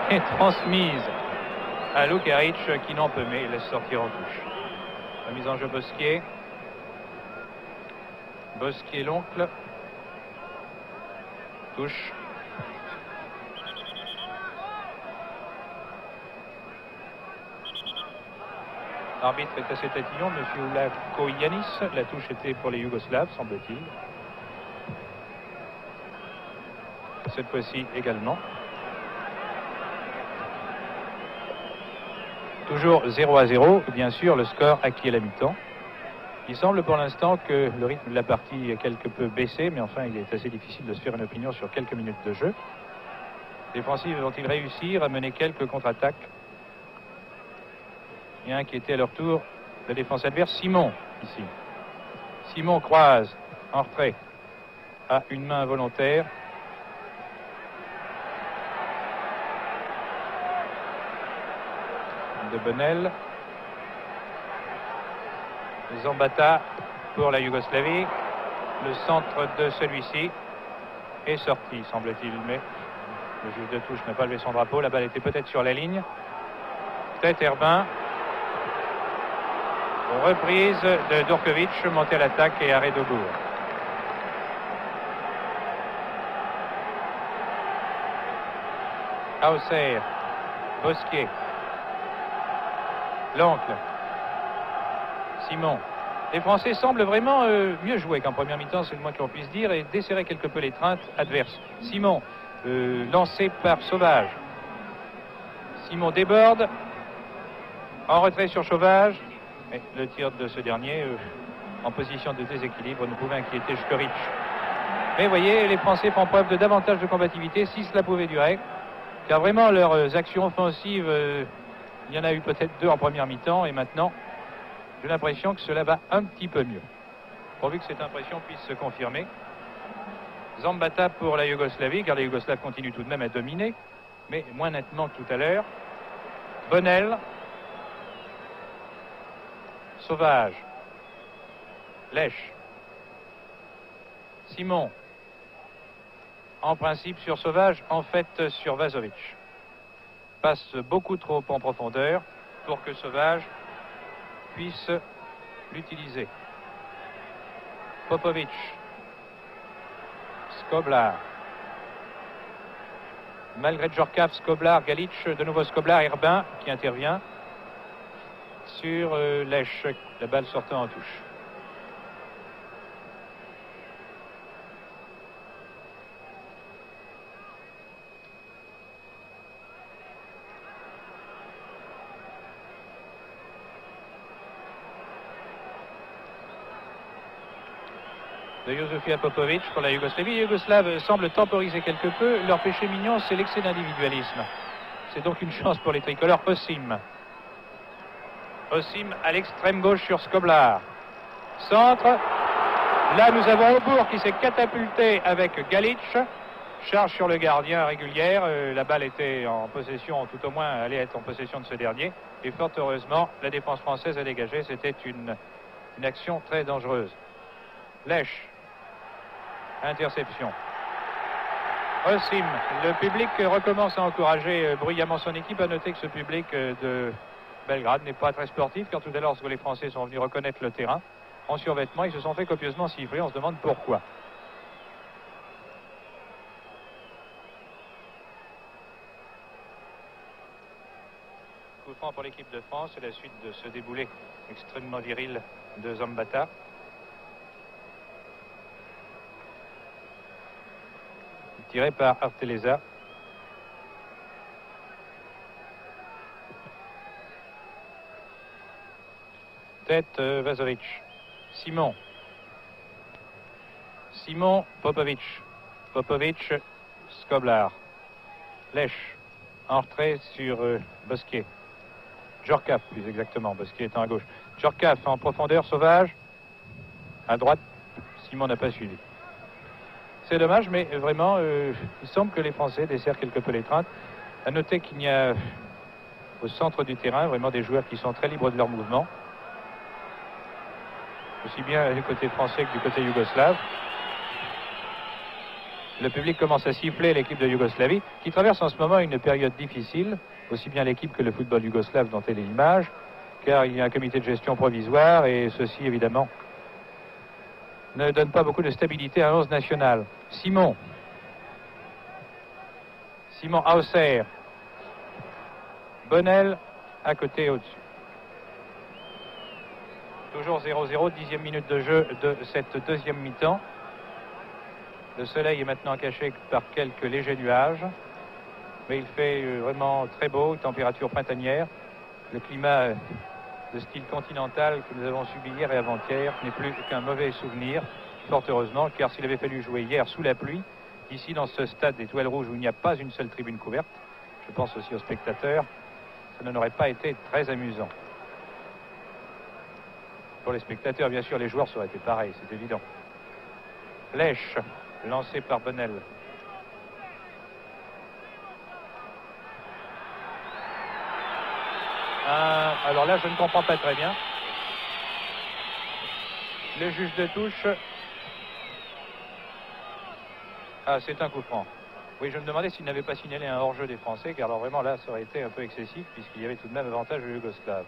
[SPEAKER 2] et transmise à Lukarić qui n'en peut mais laisse sortir en touche. La mise en jeu Bosquier. Bosquier l'oncle. Touche. L'arbitre est assez tatillon, M. Vlahokoyannis. La touche était pour les Yougoslaves, semble-t-il. Cette fois-ci également. Toujours 0-0, bien sûr, le score acquis à la mi-temps. Il semble pour l'instant que le rythme de la partie est quelque peu baissé, mais enfin, il est assez difficile de se faire une opinion sur quelques minutes de jeu. Les Français vont-ils réussir à mener quelques contre-attaques? Il y a un qui était à leur tour la défense adverse, Simon, ici. Simon croise en retrait à une main volontaire. De Benel. Zambata pour la Yougoslavie. Le centre de celui-ci est sorti, semble-t-il, mais le juge de touche n'a pas levé son drapeau. La balle était peut-être sur la ligne. Tête Herbin. Reprise de Durković, montée à l'attaque et arrêt d'Aubourg. Hauser, Bosquier. L'oncle. Simon. Les Français semblent vraiment mieux jouer qu'en première mi-temps, c'est le moins que l'on puisse dire, et desserrer quelque peu les craintes adverses. Simon, lancé par Sauvage. Simon déborde. En retrait sur Sauvage. Mais le tir de ce dernier, en position de déséquilibre, ne pouvait inquiéter Škorić. Mais vous voyez, les Français font preuve de davantage de combativité, si cela pouvait durer. Car vraiment, leurs actions offensives Il y en a eu peut-être 2 en première mi-temps et maintenant, j'ai l'impression que cela va un petit peu mieux. Pourvu que cette impression puisse se confirmer. Zambata pour la Yougoslavie, car les Yougoslaves continuent tout de même à dominer, mais moins nettement que tout à l'heure. Bonnel. Sauvage. Lèche. Simon. En principe sur Sauvage, en fait sur Vazovic. Passe beaucoup trop en profondeur pour que Sauvage puisse l'utiliser. Popovic. Skoblar. Malgré Djorkaeff, Skoblar, Galic, de nouveau Skoblar, Herbin qui intervient sur Lèche, la balle sortant en touche. De Josifia Popovic pour la Yougoslavie. Les Yougoslaves semblent temporiser quelque peu. Leur péché mignon, c'est l'excès d'individualisme. C'est donc une chance pour les tricolores. Osim. Osim à l'extrême gauche sur Skoblar. Centre. Là, nous avons Aubourg qui s'est catapulté avec Galic. Charge sur le gardien régulière. La balle était en possession, tout au moins allait être en possession de ce dernier. Et fort heureusement, la défense française a dégagé. C'était une action très dangereuse. Lèche. Interception. Osim. Le public recommence à encourager bruyamment son équipe. À noter que ce public de Belgrade n'est pas très sportif, car tout à l'heure, lorsque les Français sont venus reconnaître le terrain en survêtement, ils se sont fait copieusement siffler. On se demande pourquoi. Coup franc pour l'équipe de France. C'est la suite de ce déboulé extrêmement viril de Zambata. Tiré par Arteleza. Tête Vazovic. Simon. Simon, Popovic. Popovic, Skoblar. Lèche. En retrait sur Bosquet. Djorkaeff, plus exactement. Bosquet étant à gauche. Djorkaeff en profondeur, Sauvage. À droite, Simon n'a pas suivi. C'est dommage, mais vraiment, il semble que les Français desserrent quelque peu l'étreinte. À noter qu'il y a au centre du terrain vraiment des joueurs qui sont très libres de leur mouvement. Aussi bien du côté français que du côté yougoslave. Le public commence à siffler l'équipe de Yougoslavie, qui traverse en ce moment une période difficile, aussi bien l'équipe que le football yougoslave dont elle est l'image, car il y a un comité de gestion provisoire et ceci, évidemment, ne donne pas beaucoup de stabilité à l'11 national. Simon. Simon Hauser. Bonnel à côté au-dessus. Toujours 0-0, 10e minute de jeu de cette deuxième mi-temps. Le soleil est maintenant caché par quelques légers nuages. Mais il fait vraiment très beau, température printanière. Le climat de style continental que nous avons subi hier et avant-hier n'est plus qu'un mauvais souvenir, fort heureusement, car s'il avait fallu jouer hier sous la pluie, ici dans ce stade d'Étoiles Rouges où il n'y a pas une seule tribune couverte, je pense aussi aux spectateurs, ça n'aurait pas été très amusant. Pour les spectateurs, bien sûr, les joueurs, ça aurait été pareil, c'est évident. Lèche, lancé par Bonnel. Alors là, je ne comprends pas très bien. Le juge de touche. Ah, c'est un coup franc. Oui, je me demandais s'il n'avait pas signalé un hors-jeu des Français, car alors vraiment là, ça aurait été un peu excessif, puisqu'il y avait tout de même avantage aux Yougoslaves.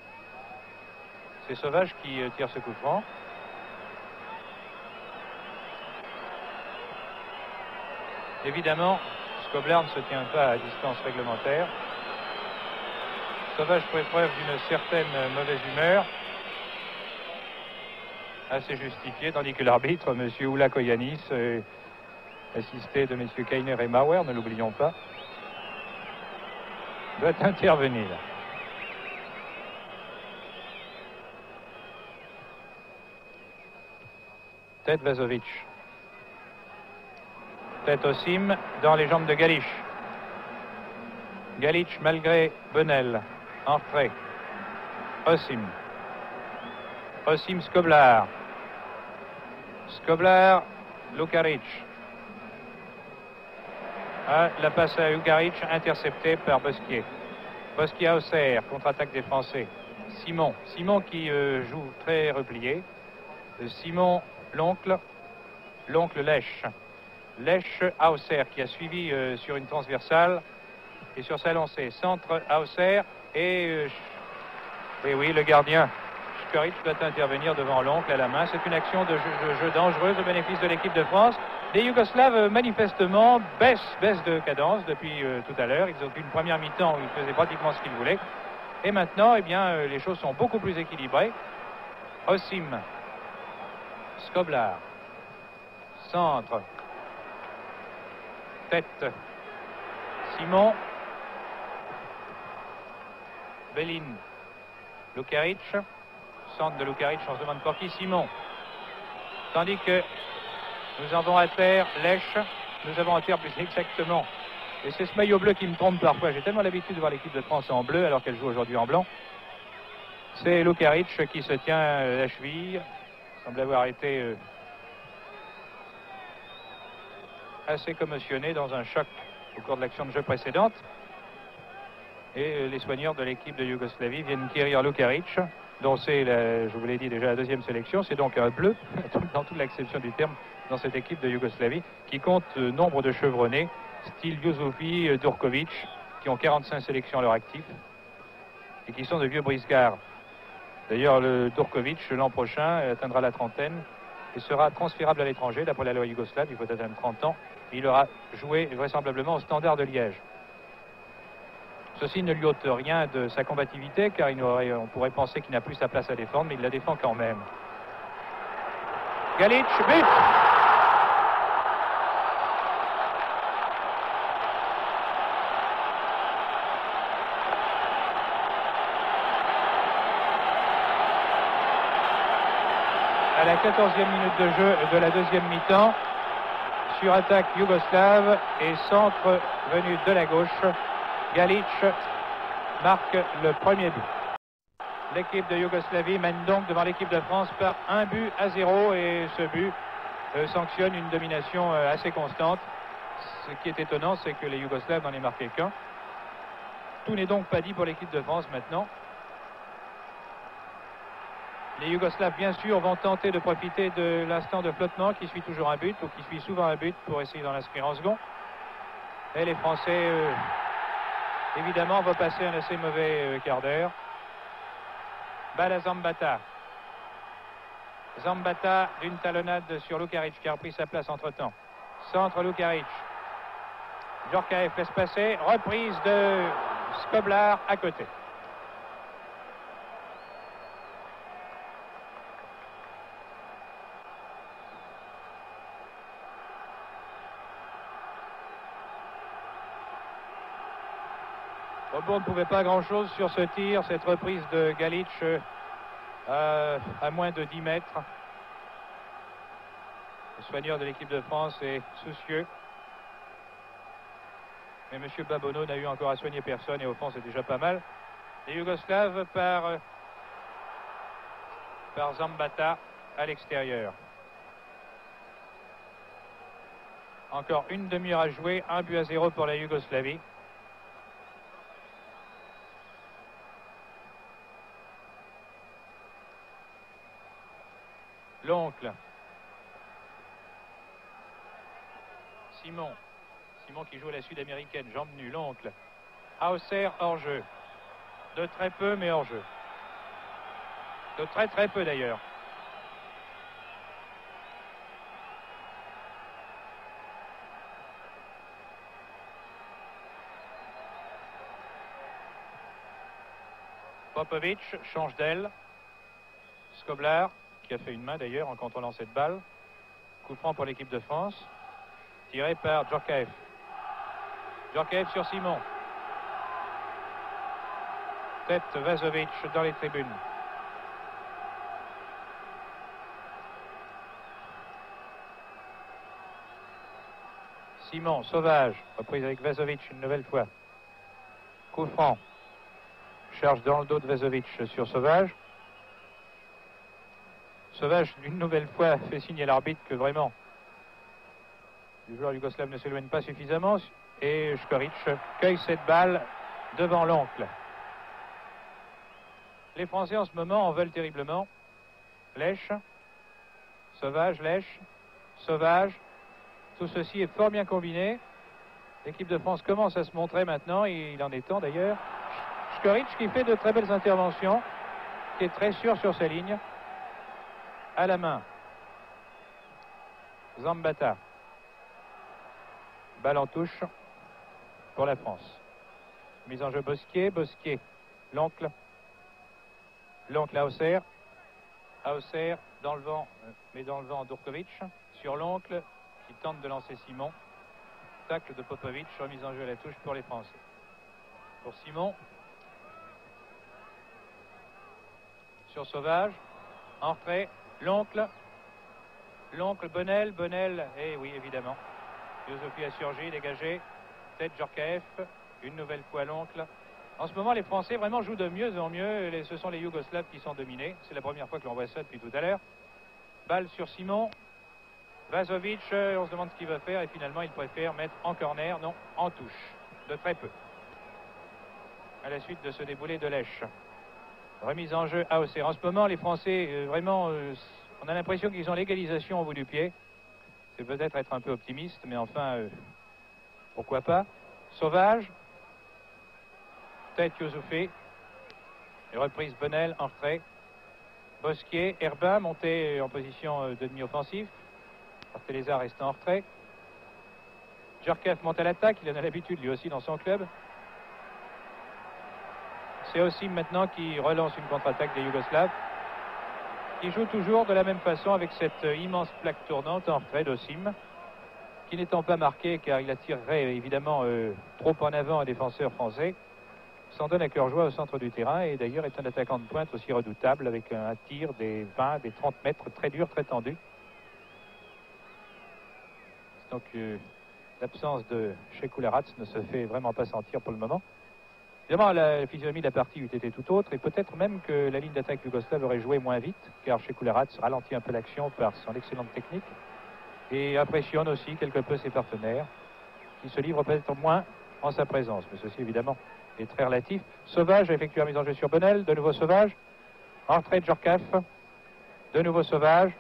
[SPEAKER 2] C'est Sauvage qui tire ce coup franc. Évidemment, Skoblar ne se tient pas à distance réglementaire. Sauvage fait preuve d'une certaine mauvaise humeur, assez justifiée, tandis que l'arbitre, M. Oula Koyanis, assisté de M. Kainer et Mauer, ne l'oublions pas, doit intervenir. Tête Vazovic. Tête Osim dans les jambes de Galic. Galic malgré Bonnel. Entrée. Osim. Osim Skoblar. Skoblar, Lukaric. Ah, la passe à Lukaric interceptée par Bosquier. Bosquier Auxerre, contre-attaque des Français. Simon. Simon qui joue très replié. Simon, l'oncle. L'oncle Lèche. Lèche Auxerre qui a suivi sur une transversale et sur sa lancée. Centre Auxerre et oui, le gardien Škorić doit intervenir devant l'oncle à la main. C'est une action de jeu dangereuse au bénéfice de l'équipe de France. Les Yougoslaves, manifestement, baissent de cadence depuis tout à l'heure. Ils ont eu une première mi-temps où ils faisaient pratiquement ce qu'ils voulaient. Et maintenant, eh bien, les choses sont beaucoup plus équilibrées. Osim. Skoblar. Centre. Tête. Simon. Belin. Lukaric. Centre de Lukaric, on se demande pour qui. Simon. Tandis que nous avons à terre Lèche. Nous avons à terre plus exactement. Et c'est ce maillot bleu qui me trompe parfois. J'ai tellement l'habitude de voir l'équipe de France en bleu alors qu'elle joue aujourd'hui en blanc. C'est Lukaric qui se tient la cheville. Il semble avoir été assez commotionné dans un choc au cours de l'action de jeu précédente. Et les soigneurs de l'équipe de Yougoslavie viennent guérir Lukaric, dont c'est, je vous l'ai dit déjà, la deuxième sélection. C'est donc un bleu, dans toute l'acception du terme, dans cette équipe de Yougoslavie, qui compte nombre de chevronnés, style Yusufi, Durkovic, qui ont 45 sélections à leur actif, et qui sont de vieux briscards. D'ailleurs, le Durkovic, l'an prochain, atteindra la trentaine et sera transférable à l'étranger. D'après la loi yougoslave, il faut atteindre 30 ans. Il aura joué vraisemblablement au Standard de Liège. Ceci ne lui ôte rien de sa combativité, car on pourrait penser qu'il n'a plus sa place à défendre, mais il la défend quand même. Galic, but! À la 14e minute de jeu de la deuxième mi-temps, sur attaque yougoslave et centre venu de la gauche, Galic marque le premier but. L'équipe de Yougoslavie mène donc devant l'équipe de France par 1-0 et ce but sanctionne une domination assez constante. Ce qui est étonnant, c'est que les Yougoslaves n'en aient marqué qu'un. Tout n'est donc pas dit pour l'équipe de France maintenant. Les Yougoslaves, bien sûr, vont tenter de profiter de l'instant de flottement qui suit toujours un but, ou qui suit souvent un but, pour essayer d'en inscrire en second. Et les Français, évidemment, vont passer un assez mauvais quart d'heure. Balle à Zambata. Zambata d'une talonnade sur Lukaric, qui a repris sa place entre-temps. Centre Lukaric. Djorkaeff laisse passer. Reprise de Skoblar à côté. On ne pouvait pas grand-chose sur ce tir, cette reprise de Galic à moins de 10 mètres. Le soigneur de l'équipe de France est soucieux. Mais M. Babono n'a eu encore à soigner personne et au fond c'est déjà pas mal. Les Yougoslaves par Zambata à l'extérieur. Encore une demi-heure à jouer, 1-0 pour la Yougoslavie. L'oncle. Simon. Simon qui joue à la sud-américaine, jambe nue, l'oncle. Auxerre hors jeu. De très peu, mais hors jeu. De très peu d'ailleurs. Popovic change d'aile. Skoblar, qui a fait une main d'ailleurs en contrôlant cette balle. Coup franc pour l'équipe de France. Tiré par Djorkaeff. Djorkaeff sur Simon. Tête Vazovic dans les tribunes. Simon, sauvage. Reprise avec Vazovic une nouvelle fois. Coup franc. Charge dans le dos de Vazovic sur Sauvage. Sauvage, une nouvelle fois, fait signer l'arbitre que vraiment le joueur yougoslave ne s'éloigne pas suffisamment. Et Škorić cueille cette balle devant l'oncle. Les Français en ce moment en veulent terriblement. Lèche, Sauvage, Lèche, Sauvage. Tout ceci est fort bien combiné. L'équipe de France commence à se montrer maintenant, et il en est temps d'ailleurs. Škorić qui fait de très belles interventions, qui est très sûr sur sa ligne. À la main, Zambata. Balle en touche pour la France. Mise en jeu Bosquier, Bosquier, l'oncle. L'oncle à Auxerre. Auxerre dans le vent, mais dans le vent Durkovic. Sur l'oncle qui tente de lancer Simon. Tacle de Popovic, remise en jeu à la touche pour les Français. Pour Simon. Sur Sauvage. En retrait. L'oncle. L'oncle Bonnel. Bonnel. Et oui, évidemment. Youssouphi a surgi, dégagé. Tête Djorkaeff. Une nouvelle fois l'oncle. En ce moment, les Français vraiment jouent de mieux en mieux. Ce sont les Yougoslaves qui sont dominés. C'est la première fois que l'on voit ça depuis tout à l'heure. Balle sur Simon. Vazovic, on se demande ce qu'il va faire. Et finalement, il préfère mettre en corner. Non, en touche. De très peu. À la suite de ce déboulé de Lèche. Remise en jeu à Auxerre. En ce moment, les Français, vraiment, on a l'impression qu'ils ont l'égalisation au bout du pied. C'est peut-être être un peu optimiste, mais enfin, pourquoi pas. Sauvage. Tête Youssouphi. Et reprise Bonnel en retrait. Bosquier, Herbin monté en position de demi-offensif. Arteleza reste en retrait. Djorkaeff monte à l'attaque, il en a l'habitude lui aussi dans son club. C'est Osim maintenant qui relance une contre-attaque des Yougoslaves. Qui joue toujours de la même façon avec cette immense plaque tournante en retrait d'Osim. Qui n'étant pas marqué car il attirerait évidemment trop en avant un défenseur français. S'en donne à cœur joie au centre du terrain et d'ailleurs est un attaquant de pointe aussi redoutable avec un tir des 20, des 30 mètres très dur, très tendu. Donc l'absence de Šekularat ne se fait vraiment pas sentir pour le moment. Évidemment, la physionomie de la partie eût été tout autre et peut-être même que la ligne d'attaque yougoslave aurait joué moins vite car Šekularat ralentit un peu l'action par son excellente technique et impressionne aussi quelque peu ses partenaires qui se livrent peut-être moins en sa présence. Mais ceci évidemment est très relatif. Sauvage a effectué la mise en jeu sur Bonnel. De nouveau Sauvage. Entrée de Djorkaeff. De nouveau Sauvage.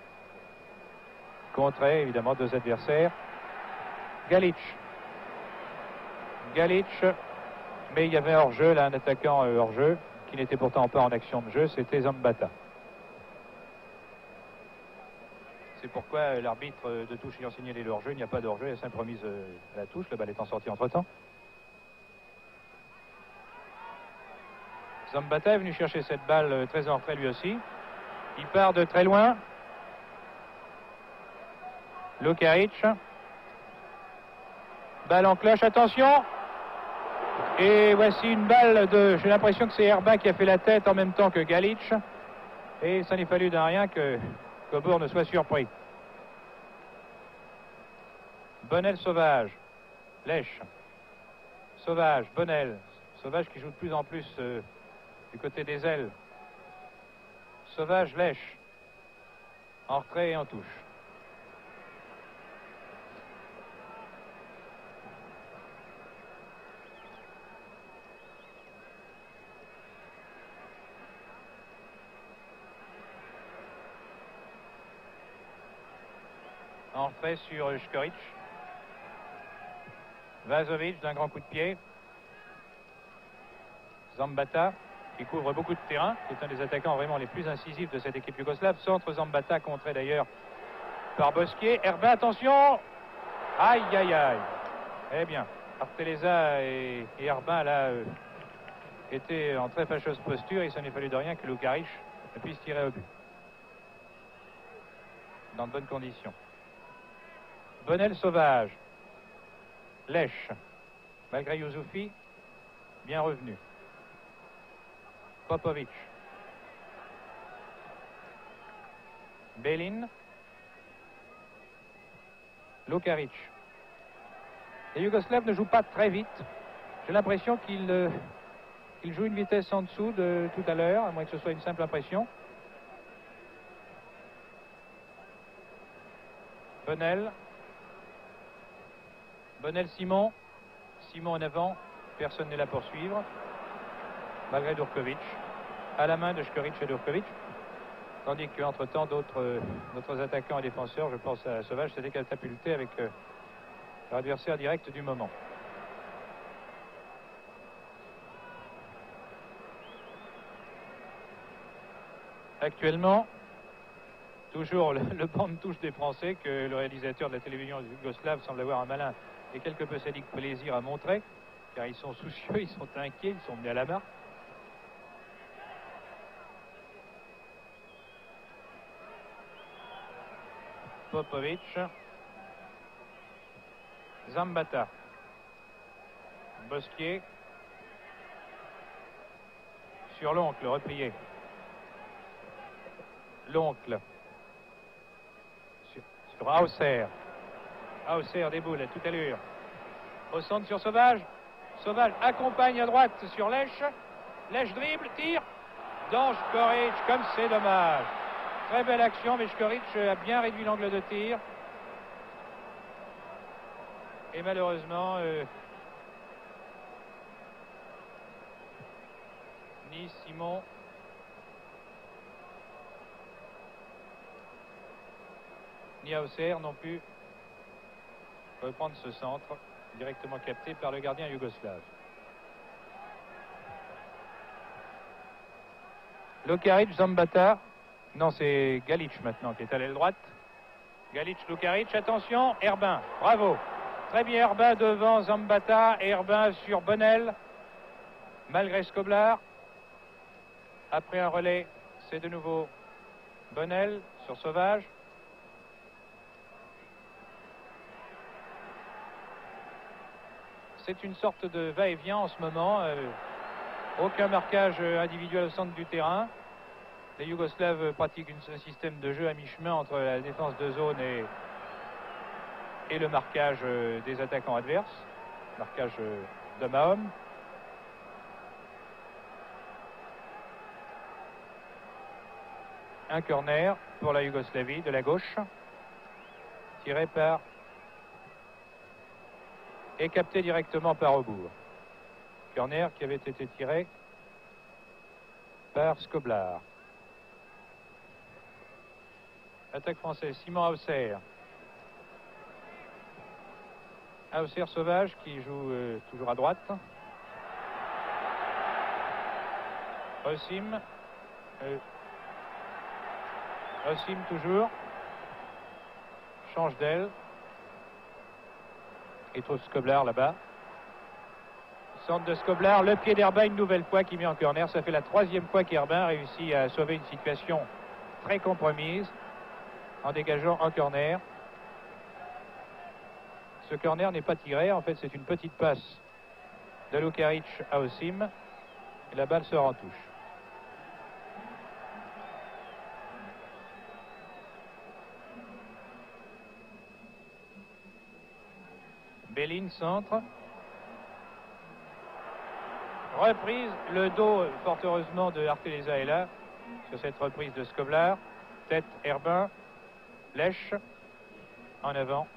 [SPEAKER 2] Contré évidemment deux adversaires. Galić. Galić. Mais il y avait hors-jeu, là, un attaquant hors-jeu, qui n'était pourtant pas en action de jeu, c'était Zambata. C'est pourquoi l'arbitre de touche ayant signalé le hors-jeu, il n'y a pas d'hors-jeu, il y a simple remise à la touche, le bal étant sorti entre-temps. Zambata est venu chercher cette balle très en retrait lui aussi. Il part de très loin. Lukaric. Balle en cloche, attention. Et voici une balle de... J'ai l'impression que c'est Herbin qui a fait la tête en même temps que Galić. Et ça n'est fallu d'un rien que Cobourg ne soit surpris. Bonnel, Sauvage. Lèche. Sauvage, Bonnel. Sauvage qui joue de plus en plus du côté des ailes. Sauvage, Lèche. En retrait et en touche. En retrait sur Škorić. Vazovic d'un grand coup de pied. Zambata qui couvre beaucoup de terrain, qui est un des attaquants vraiment les plus incisifs de cette équipe yougoslave. Centre Zambata contré d'ailleurs par Bosquier. Herbin, attention. Aïe, aïe, aïe. Eh bien, Arteleza et Herbin là étaient en très fâcheuse posture. Il s'en est fallu de rien que Lukaric ne puisse tirer au but. Dans de bonnes conditions. Bonnel, Sauvage. Lèche. Malgré Youssouphi, bien revenu. Popovic. Belin. Lukaric. Les Yougoslaves ne jouent pas très vite. J'ai l'impression qu'ils qu'il joue une vitesse en dessous de tout à l'heure, à moins que ce soit une simple impression. Bonnel. Bonnel-Simon. Simon en avant. Personne n'est là pour suivre. Malgré Durkovic. À la main de Škorić et Durkovic. Tandis qu'entre-temps, d'autres attaquants et défenseurs, je pense à Sauvage, s'étaient catapultés avec leur adversaire direct du moment. Actuellement, toujours le banc de touche des Français que le réalisateur de la télévision yougoslave semble avoir un malin et quelque peu sadique plaisir à montrer, car ils sont soucieux, ils sont inquiets, ils sont menés à la marque. Popovic. Zambata. Bosquier. Sur l'oncle, replié. L'oncle. Sur Hauser. Hauser déboule à toute allure. Au centre sur Sauvage. Sauvage accompagne à droite sur Lech. Lech dribble, tire. Dans Škorić, comme c'est dommage. Très belle action, mais Škorić a bien réduit l'angle de tir. Et malheureusement, ni Simon ni Hauser n'ont pu reprendre ce centre directement capté par le gardien yougoslave. Lukarić, Zambata. Non, c'est Galić maintenant qui est à l'aile droite. Galić, Lukarić, attention, Herbin, bravo. Très bien Herbin devant Zambata, Herbin sur Bonnel, malgré Skoblar. Après un relais, c'est de nouveau Bonnel sur Sauvage. C'est une sorte de va-et-vient en ce moment. Aucun marquage individuel au centre du terrain. Les Yougoslaves pratiquent un système de jeu à mi-chemin entre la défense de zone et le marquage des attaquants adverses. Marquage d'homme à homme. Un corner pour la Yougoslavie de la gauche. Tiré par et capté directement par Aubourg. Corner qui avait été tiré par Skoblar. Attaque française, Simon Hauser. Hauser Sauvage qui joue toujours à droite. Osim. Osim toujours. Change d'aile. Il trouve Skoblar là-bas. Centre de Skoblar, le pied d'Herbin une nouvelle fois qui met en corner. Ça fait la troisième fois qu'Herbin réussit à sauver une situation très compromise en dégageant un corner. Ce corner n'est pas tiré, en fait c'est une petite passe de Lukarić à Osim et la balle sort en touche. Bélin centre. Reprise, le dos fort heureusement de Arteleza est là sur cette reprise de Skoblar. Tête Herbin, Lech en avant.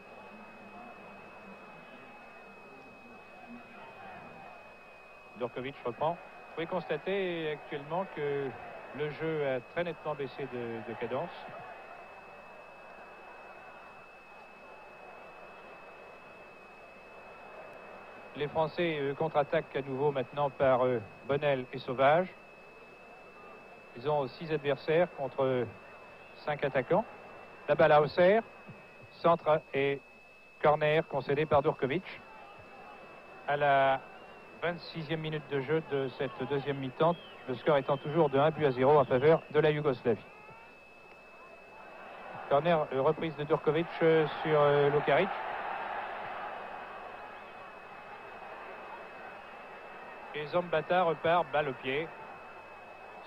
[SPEAKER 2] Durkovic reprend. Vous pouvez constater actuellement que le jeu a très nettement baissé de cadence. Les Français contre-attaquent à nouveau maintenant par Bonnel et Sauvage. Ils ont 6 adversaires contre 5 attaquants. La balle à Hauser, centre et corner concédé par Durkovic. À la 26e minute de jeu de cette deuxième mi-temps, le score étant toujours de 1-0 en faveur de la Yougoslavie. Corner, reprise de Durkovic sur Lukarić. Et Zambata repart, balle au pied.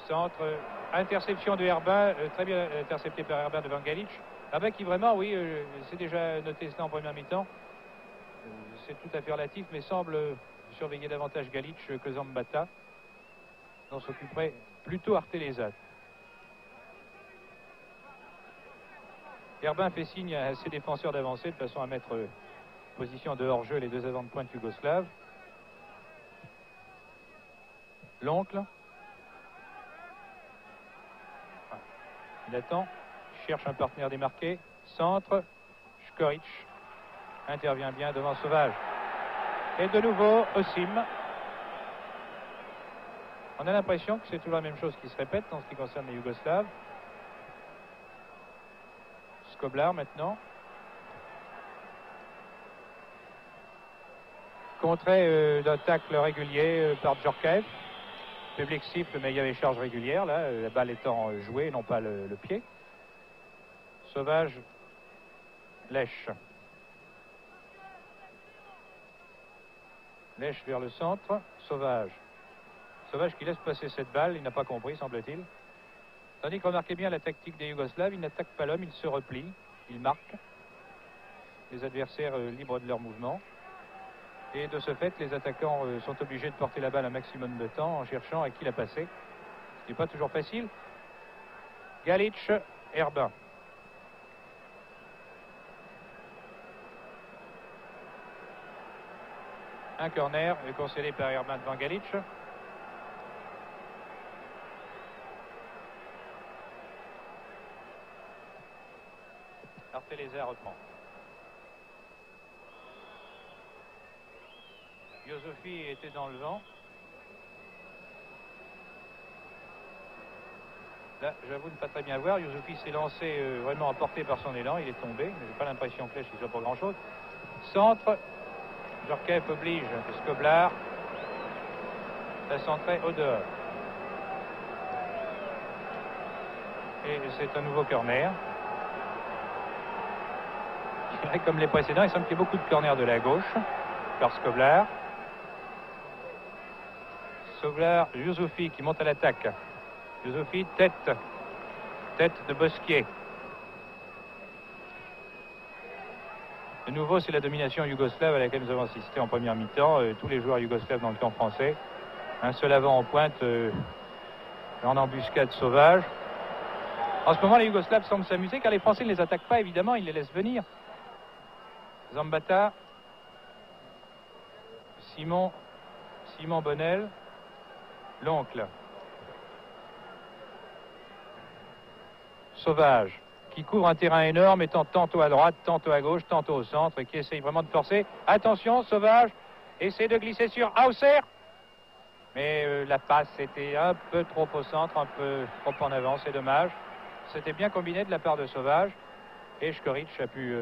[SPEAKER 2] Centre, interception de Herbin, très bien intercepté par Herbin devant Galić. Herbin qui vraiment, oui, c'est déjà noté cela en première mi-temps. C'est tout à fait relatif, mais semble surveiller davantage Galić que Zambata. dont s'occuperait plutôt Arteleza. Herbin fait signe à ses défenseurs d'avancer de façon à mettre position de hors-jeu les deux avants de pointe yougoslaves. L'oncle. Il attend, cherche un partenaire démarqué. Centre. Škorić intervient bien devant Sauvage. Et de nouveau, Osim. On a l'impression que c'est toujours la même chose qui se répète en ce qui concerne les Yougoslaves. Skoblar maintenant. Contré d'un tacle régulier par Djorkaeff. Public siffle, mais il y avait charge régulière, là, la balle étant jouée, non pas le pied. Sauvage, Lèche. Lèche vers le centre, Sauvage. Sauvage qui laisse passer cette balle, il n'a pas compris, semble-t-il. Tandis que remarquez bien la tactique des Yougoslaves, il n'attaque pas l'homme, il se replie, il marque. Les adversaires libres de leur mouvement. Et de ce fait, les attaquants sont obligés de porter la balle un maximum de temps en cherchant à qui la passer. Ce n'est pas toujours facile. Galić, Herbin. Un corner concédé par Herbin devant Galić. Arteleza reprend. Yousoufi était dans le vent. Là, j'avoue ne pas très bien voir. Yousoufi s'est lancé vraiment emporté par son élan. Il est tombé. Mais j'ai pas l'impression que Lèche ne soit pas grand-chose. Centre. Djorkaeff oblige Skoblar. Ça centrait au dehors. Et c'est un nouveau corner. Je dirais comme les précédents, il semble qu'il y ait beaucoup de corners de la gauche par Skoblar. Skoblar, Yousoufi qui monte à l'attaque. Yousoufi, tête de Bosquier. De nouveau, c'est la domination yougoslave à laquelle nous avons assisté en première mi-temps. Tous les joueurs yougoslaves dans le camp français. Un seul avant en pointe, en embuscade Sauvage. En ce moment, les Yougoslaves semblent s'amuser car les Français ne les attaquent pas, évidemment, ils les laissent venir. Zambata. Simon Bonnel. L'oncle. Sauvage, qui couvre un terrain énorme, étant tantôt à droite, tantôt à gauche, tantôt au centre, et qui essaye vraiment de forcer. Attention, Sauvage essaie de glisser sur Hauser. Mais la passe était un peu trop au centre, un peu trop en avant, c'est dommage. C'était bien combiné de la part de Sauvage. Et Škorić a pu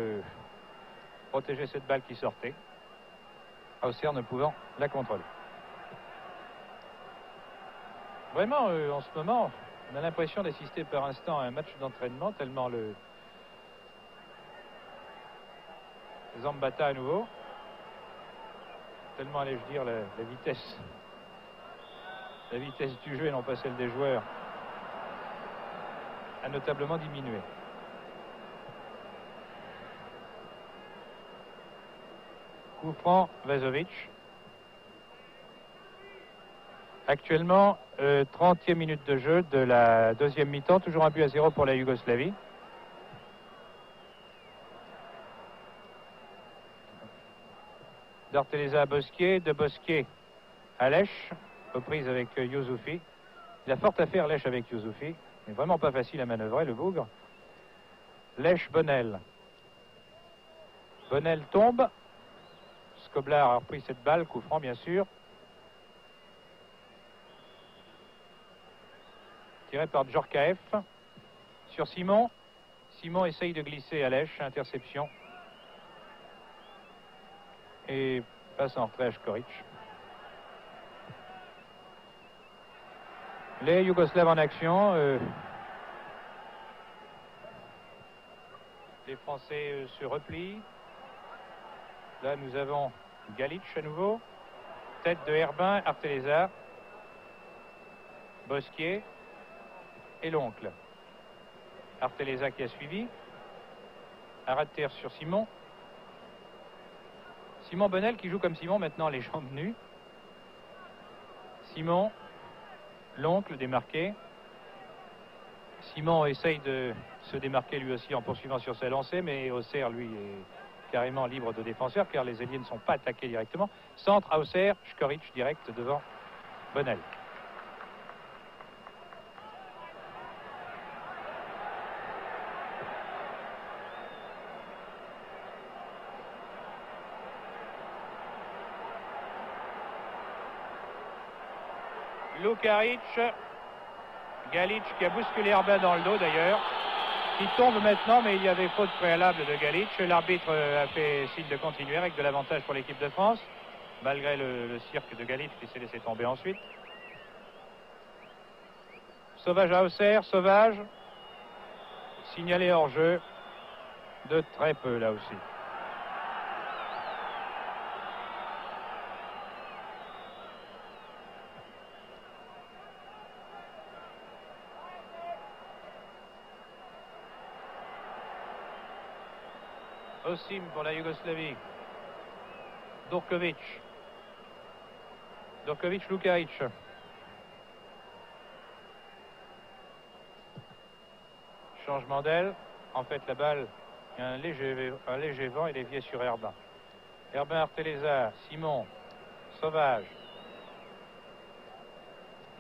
[SPEAKER 2] protéger cette balle qui sortait. Hauser ne pouvant la contrôler. Vraiment, en ce moment, on a l'impression d'assister par instant à un match d'entraînement, tellement le Zambata à nouveau. Tellement, allais-je dire, la vitesse. La vitesse du jeu et non pas celle des joueurs a notablement diminué. Coup franc, Vazovic. Actuellement, 30e minute de jeu de la deuxième mi-temps. Toujours un but à 0 pour la Yougoslavie. D'Arteleza à Bosquier, de Bosquier à Lèche, reprise avec Yousoufi. Il a fort à faire Lèche avec Yousoufi, mais vraiment pas facile à manœuvrer le bougre. Lèche, Bonnel. Bonnel tombe. Skoblar a repris cette balle, coup franc bien sûr. Tiré par Djorkaeff. Sur Simon. Simon essaye de glisser à Lèche, interception. Et passe en retrait à Škorić. Les Yougoslaves en action. Les Français se replient. Là, nous avons Galić à nouveau. Tête de Herbin, Arteleza. Bosquier. Et l'oncle. Arteleza qui a suivi. Arrêt de terre sur Simon. Simon Bonnel qui joue comme Simon maintenant les jambes nues. Simon. l'oncle démarqué. Simon essaye de se démarquer lui aussi en poursuivant sur ses lancers, mais Auxerre, lui, est carrément libre de défenseur car les ailiers ne sont pas attaqués directement. Centre à Auxerre, Škorić direct devant Bonnel. Lukács, Galić qui a bousculé Herbin dans le dos d'ailleurs, qui tombe maintenant, mais il y avait faute préalable de Galić. L'arbitre a fait signe de continuer avec de l'avantage pour l'équipe de France, malgré le cirque de Galić qui s'est laissé tomber ensuite. Sauvage à Auxerre, Sauvage, signalé hors jeu, de très peu là aussi. Osim pour la Yougoslavie. Durković. Durković, Lukács. Changement d'aile. En fait, la balle, il y a un léger vent et dévié sur Herbin. Herbin, Arteleza, Simon, Sauvage.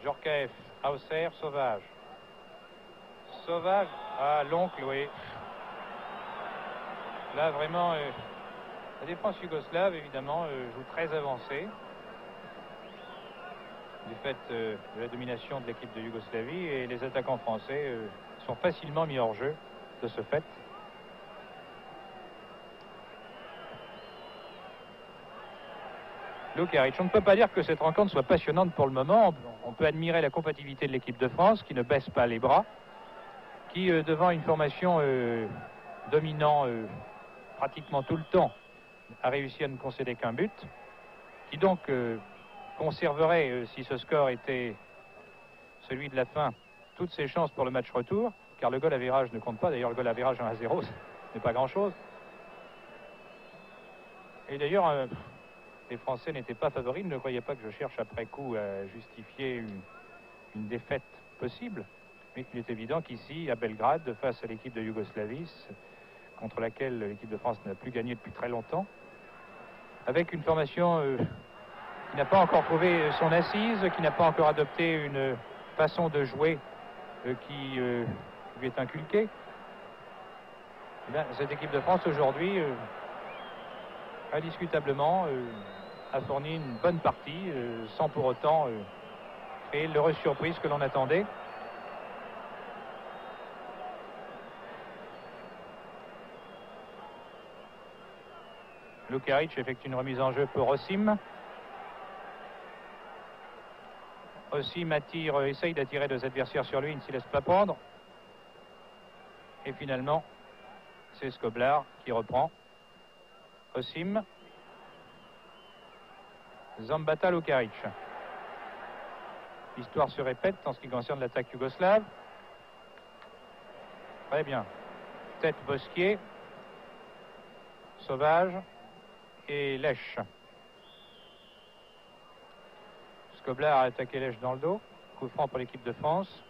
[SPEAKER 2] Djorkaeff, Auxerre, Sauvage. Sauvage, ah, l'oncle, oui. Là, vraiment, la défense yougoslave, évidemment, joue très avancée. Du fait de la domination de l'équipe de Yougoslavie, et les attaquants français sont facilement mis hors jeu de ce fait. Lukács, on ne peut pas dire que cette rencontre soit passionnante pour le moment. On peut admirer la compatibilité de l'équipe de France qui ne baisse pas les bras, qui devant une formation dominant pratiquement tout le temps a réussi à ne concéder qu'un but, qui donc conserverait, si ce score était celui de la fin, toutes ses chances pour le match retour, car le goal à virage ne compte pas. D'ailleurs, le goal à virage 1-0, ce n'est pas grand-chose. Et d'ailleurs, les Français n'étaient pas favoris. Ne croyez pas que je cherche après coup à justifier une défaite possible. Mais il est évident qu'ici, à Belgrade, face à l'équipe de Yougoslavie, contre laquelle l'équipe de France n'a plus gagné depuis très longtemps, avec une formation qui n'a pas encore trouvé son assise, qui n'a pas encore adopté une façon de jouer qui lui est inculquée, eh bien, cette équipe de France aujourd'hui, indiscutablement, a fourni une bonne partie, sans pour autant créer l'heureuse surprise que l'on attendait. Lukács effectue une remise en jeu pour Osim. Osim essaye d'attirer deux adversaires sur lui, il ne s'y laisse pas prendre. Et finalement, c'est Skoblar qui reprend. Osim. Zambata, Lukács. L'histoire se répète en ce qui concerne l'attaque yougoslave. Très bien. Tête Bosquier. Sauvage. Et Lèche. Skoblar a attaqué Lèche dans le dos. Coup franc pour l'équipe de France.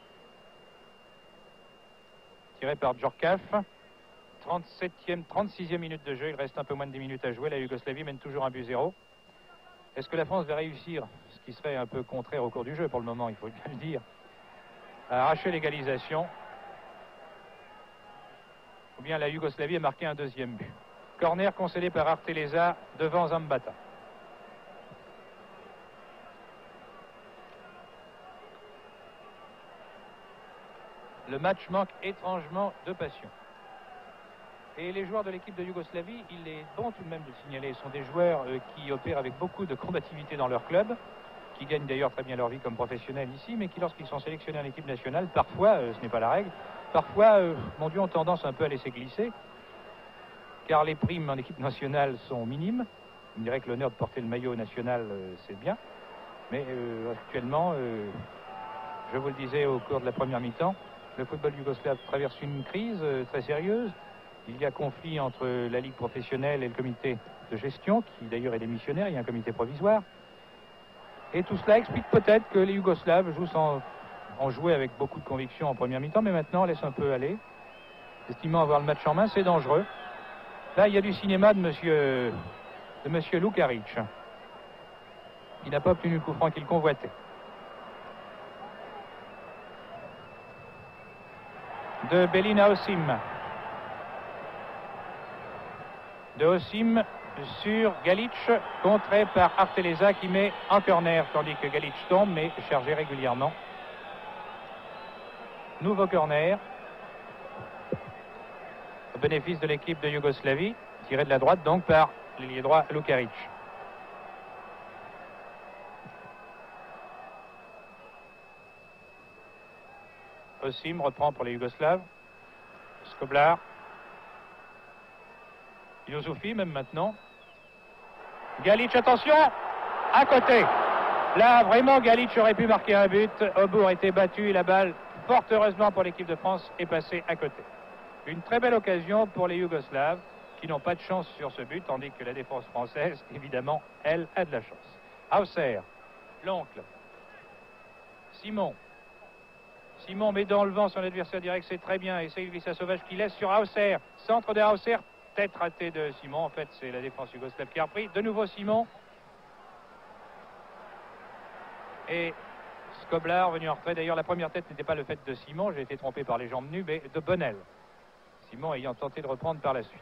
[SPEAKER 2] Tiré par Djorkaeff. 36e minute de jeu. Il reste un peu moins de 10 minutes à jouer. La Yougoslavie mène toujours 1-0. Est-ce que la France va réussir, ce qui serait un peu contraire au cours du jeu pour le moment, il faut bien le dire, à arracher l'égalisation? Ou bien la Yougoslavie a marqué un deuxième but? Corner concédé par Arteleza devant Zambata. Le match manque étrangement de passion. Et les joueurs de l'équipe de Yougoslavie, il est bon tout de même de le signaler, sont des joueurs qui opèrent avec beaucoup de combativité dans leur club, qui gagnent d'ailleurs très bien leur vie comme professionnels ici, mais qui lorsqu'ils sont sélectionnés en équipe nationale, parfois, ce n'est pas la règle, parfois, mon Dieu, ont tendance un peu à laisser glisser, car les primes en équipe nationale sont minimes. On dirait que l'honneur de porter le maillot national, c'est bien, mais actuellement, je vous le disais au cours de la première mi-temps, le football yougoslave traverse une crise très sérieuse. Il y a conflit entre la Ligue professionnelle et le comité de gestion, qui d'ailleurs est démissionnaire, il y a un comité provisoire. Et tout cela explique peut-être que les Yougoslaves jouent sans ont joué avec beaucoup de conviction en première mi-temps, mais maintenant on laisse un peu aller. Estimant avoir le match en main, c'est dangereux. Là, il y a du cinéma de monsieur Lukaric. Il n'a pas obtenu le coup franc qu'il convoitait. De Belin à Osim. De Osim sur Galic, contré par Arteleza qui met en corner, tandis que Galic tombe, mais chargé régulièrement. Nouveau corner. Au bénéfice de l'équipe de Yougoslavie, tiré de la droite donc par l'ailier droit Lukaric. Osim reprend pour les Yougoslaves. Skoblar. Yousoufi même maintenant. Galic, attention, à côté. Là, vraiment, Galic aurait pu marquer un but. Obour a été battu et la balle, fort heureusement pour l'équipe de France, est passée à côté. Une très belle occasion pour les Yougoslaves qui n'ont pas de chance sur ce but, tandis que la défense française, évidemment, elle, a de la chance. Hauser, l'oncle. Simon. Simon met dans le vent son adversaire direct, c'est très bien. Et c'est Ivica Sauvage qui laisse sur Hauser. Centre de Hauser, tête ratée de Simon. En fait, c'est la défense yougoslave qui a repris. De nouveau Simon. Et Skoblar venu en retrait. D'ailleurs, la première tête n'était pas le fait de Simon. J'ai été trompé par les jambes nues, mais de Bonnel. Simon ayant tenté de reprendre par la suite.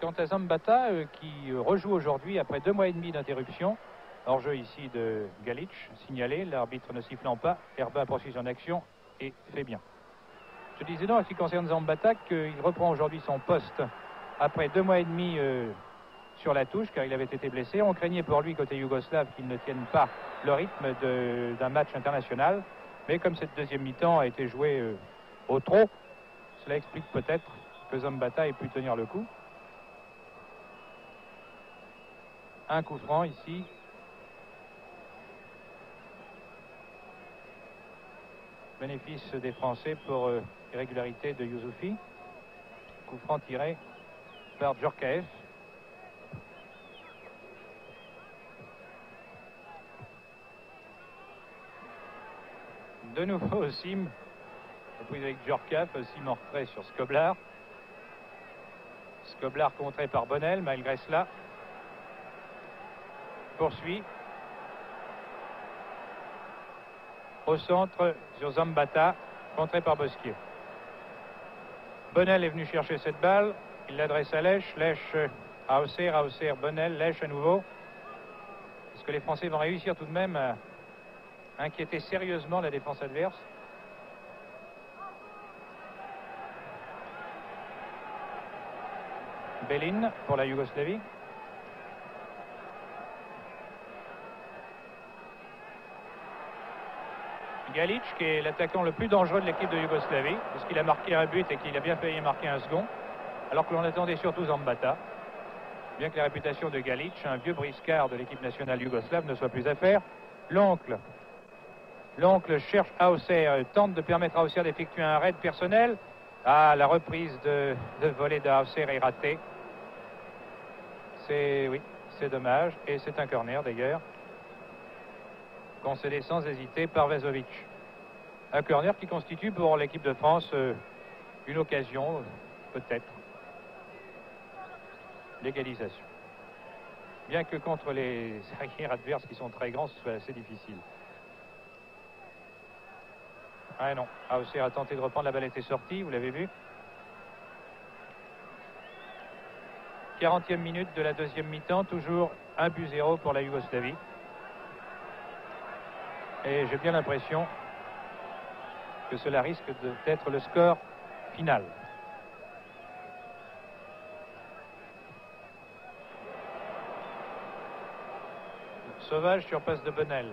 [SPEAKER 2] Quant à Zambata, qui rejoue aujourd'hui après 2 mois et demi d'interruption, hors-jeu ici de Galic, signalé, l'arbitre ne sifflant pas, Herbin poursuit son action et fait bien. Je disais donc, en ce qui concerne Zambata, qu'il reprend aujourd'hui son poste après 2 mois et demi sur la touche, car il avait été blessé. On craignait pour lui, côté yougoslave, qu'il ne tienne pas le rythme d'un match international. Mais comme cette deuxième mi-temps a été jouée au trot, cela explique peut-être que Zambata ait pu tenir le coup. Un coup franc ici. Bénéfice des Français pour irrégularité de Yousoufi. Coup franc tiré par Djorkaeff. De nouveau Osim. Reprise avec Djorkaeff. Osim en retrait sur Skoblar. Skoblar contré par Bonnel malgré cela. Poursuit. Au centre sur Zambata, contré par Bosquier. Bonnel est venu chercher cette balle. Il l'adresse à Lèche. Lèche à Hauser, Bonnel, Lèche à nouveau. Est-ce que les Français vont réussir tout de même à inquiéter sérieusement la défense adverse? Belin pour la Yougoslavie. Galic, qui est l'attaquant le plus dangereux de l'équipe de Yougoslavie, puisqu'il a marqué un but et qu'il a bien failli marquer un second, alors que l'on attendait surtout Zambata. Bien que la réputation de Galic, un vieux briscard de l'équipe nationale yougoslave, ne soit plus à faire. L'oncle cherche Hauser, tente de permettre à Hauser d'effectuer un raid personnel. Ah, la reprise de volée de Hauser est ratée. C'est dommage, et c'est un corner d'ailleurs. Concédé sans hésiter par Vezovic. Un corner qui constitue pour l'équipe de France une occasion, peut-être, l'égalisation. Bien que contre les arrières adverses qui sont très grands, ce soit assez difficile. Ah non, Hauser a tenté de reprendre, la balle était sortie, vous l'avez vu. 40e minute de la deuxième mi-temps, toujours 1-0 pour la Yougoslavie. Et j'ai bien l'impression que cela risque d'être le score final. Sauvage sur passe de Bonnel.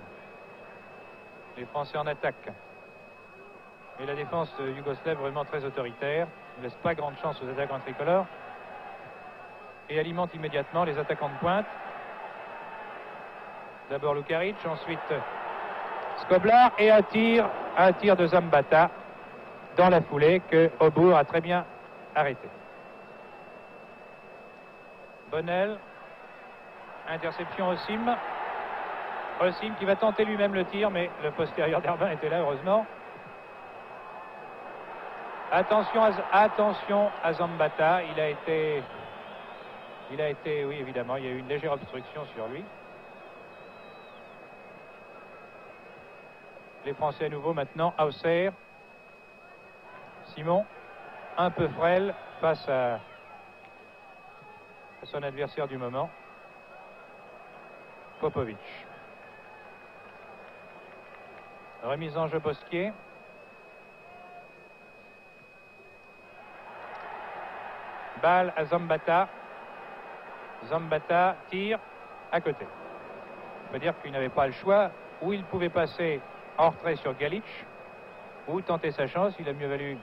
[SPEAKER 2] Les Français en attaque. Et la défense yougoslave vraiment très autoritaire. Ne laisse pas grande chance aux attaquants tricolores. Et alimente immédiatement les attaquants de pointe. D'abord Lukaric, ensuite Skoblar, et un tir un tir de Zambata dans la foulée que Aubour a très bien arrêté. Bonnel, interception Osim. Osim qui va tenter lui-même le tir, mais le postérieur d'Herbin était là, heureusement. Attention à Zambata, il a été, oui évidemment, il y a eu une légère obstruction sur lui. Les Français à nouveau maintenant, Auxerre. Simon, un peu frêle face à son adversaire du moment, Popovic. Remise en jeu Bosquier. Balle à Zambata. Zambata tire à côté. On peut dire qu'il n'avait pas le choix. Ou il pouvait passer en retrait sur Galic, ou tenter sa chance. Il a mieux valu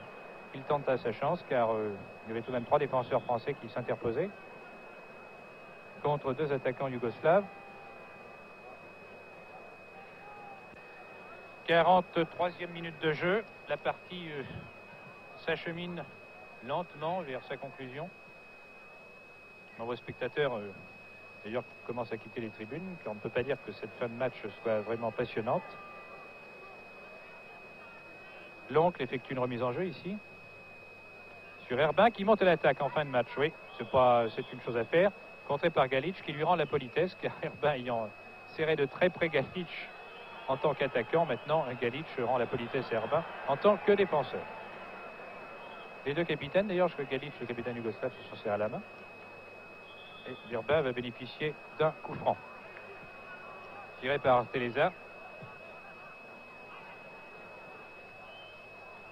[SPEAKER 2] qu'il tente sa chance, car il y avait tout de même 3 défenseurs français qui s'interposaient contre 2 attaquants yougoslaves. 43e minute de jeu. La partie s'achemine lentement vers sa conclusion. Nombreux spectateurs d'ailleurs commencent à quitter les tribunes, car on ne peut pas dire que cette fin de match soit vraiment passionnante. L'oncle effectue une remise en jeu ici sur Herbin qui monte à l'attaque en fin de match. Oui, c'est une chose à faire. Contré par Galic qui lui rend la politesse, car Herbin ayant serré de très près Galic en tant qu'attaquant, maintenant Galic rend la politesse à Herbin en tant que défenseur. Les 2 capitaines, d'ailleurs, je crois que Galic, le capitaine yougoslave, se sont serrés à la main. Et Herbin va bénéficier d'un coup franc. Tiré par Teleza.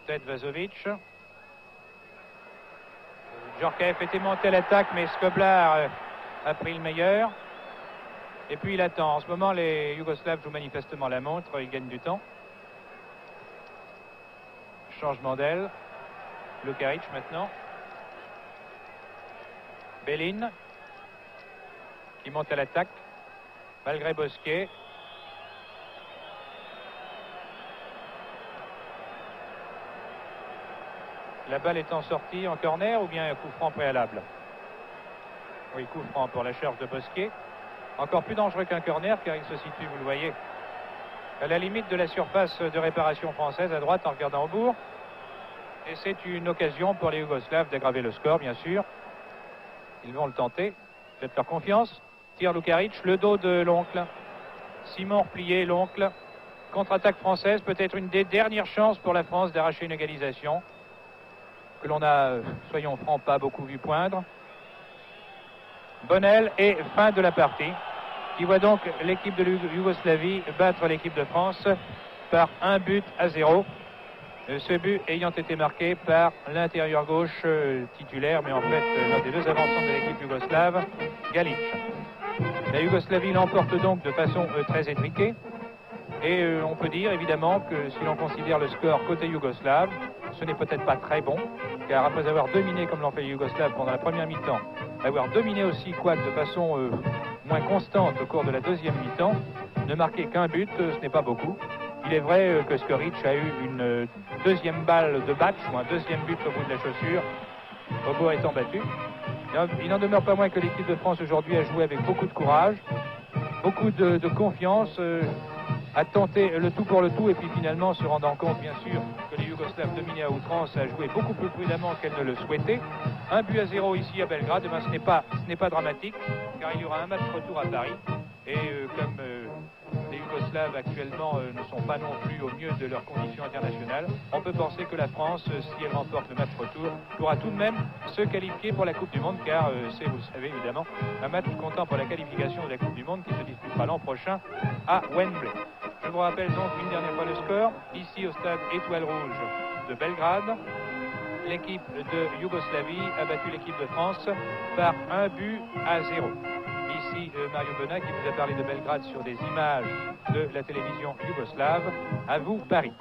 [SPEAKER 2] Tête Vazovic. Djorkaeff était monté à l'attaque, mais Skoblar a pris le meilleur. Et puis il attend. En ce moment, les Yougoslaves jouent manifestement la montre. Ils gagnent du temps. Changement d'aile. Lukaric maintenant. Belin qui monte à l'attaque malgré Bosquier. La balle étant sortie en corner ou bien un coup franc préalable? Oui, coup franc pour la charge de Bosquier. Encore plus dangereux qu'un corner, car il se situe, vous le voyez, à la limite de la surface de réparation française à droite en regardant au bourg. Et c'est une occasion pour les Yougoslaves d'aggraver le score, bien sûr. Ils vont le tenter. Faites leur confiance. Tire Lukaric, le dos de l'oncle. Simon replié, l'oncle. Contre-attaque française, peut-être une des dernières chances pour la France d'arracher une égalisation que l'on a, soyons francs, pas beaucoup vu poindre. Bonnel et fin de la partie, qui voit donc l'équipe de Yougoslavie battre l'équipe de France par 1-0. Ce but ayant été marqué par l'intérieur gauche titulaire, mais en fait l'un des 2 avançants de l'équipe yougoslave, Galic. La Yougoslavie l'emporte donc de façon très étriquée. Et on peut dire évidemment que si l'on considère le score côté yougoslave, ce n'est peut-être pas très bon, car après avoir dominé comme l'ont fait les Yougoslaves pendant la première mi-temps, avoir dominé aussi quoique de façon moins constante au cours de la deuxième mi-temps, ne marquer qu'un but, ce n'est pas beaucoup. Il est vrai que Skoric a eu une deuxième balle de match, ou un deuxième but au bout de la chaussure, Aubour étant battu. Il n'en demeure pas moins que l'équipe de France aujourd'hui a joué avec beaucoup de courage, beaucoup de confiance, a tenté le tout pour le tout, et puis finalement se rendant compte bien sûr que les Yougoslaves dominaient à outrance, a joué beaucoup plus prudemment qu'elle ne le souhaitait. 1-0 ici à Belgrade. Eh bien, ce n'est pas dramatique, car il y aura un match retour à Paris, et comme les Yougoslaves actuellement ne sont pas non plus au mieux de leurs conditions internationales, on peut penser que la France, si elle remporte le match retour, pourra tout de même se qualifier pour la Coupe du Monde, car c'est, vous le savez évidemment, un match comptant pour la qualification de la Coupe du Monde qui se disputera l'an prochain à Wembley. Je vous rappelle donc une dernière fois le score, ici au stade Étoile Rouge de Belgrade. L'équipe de Yougoslavie a battu l'équipe de France par 1-0. Ici Mario Bonnat qui vous a parlé de Belgrade sur des images de la télévision yougoslave. À vous Paris.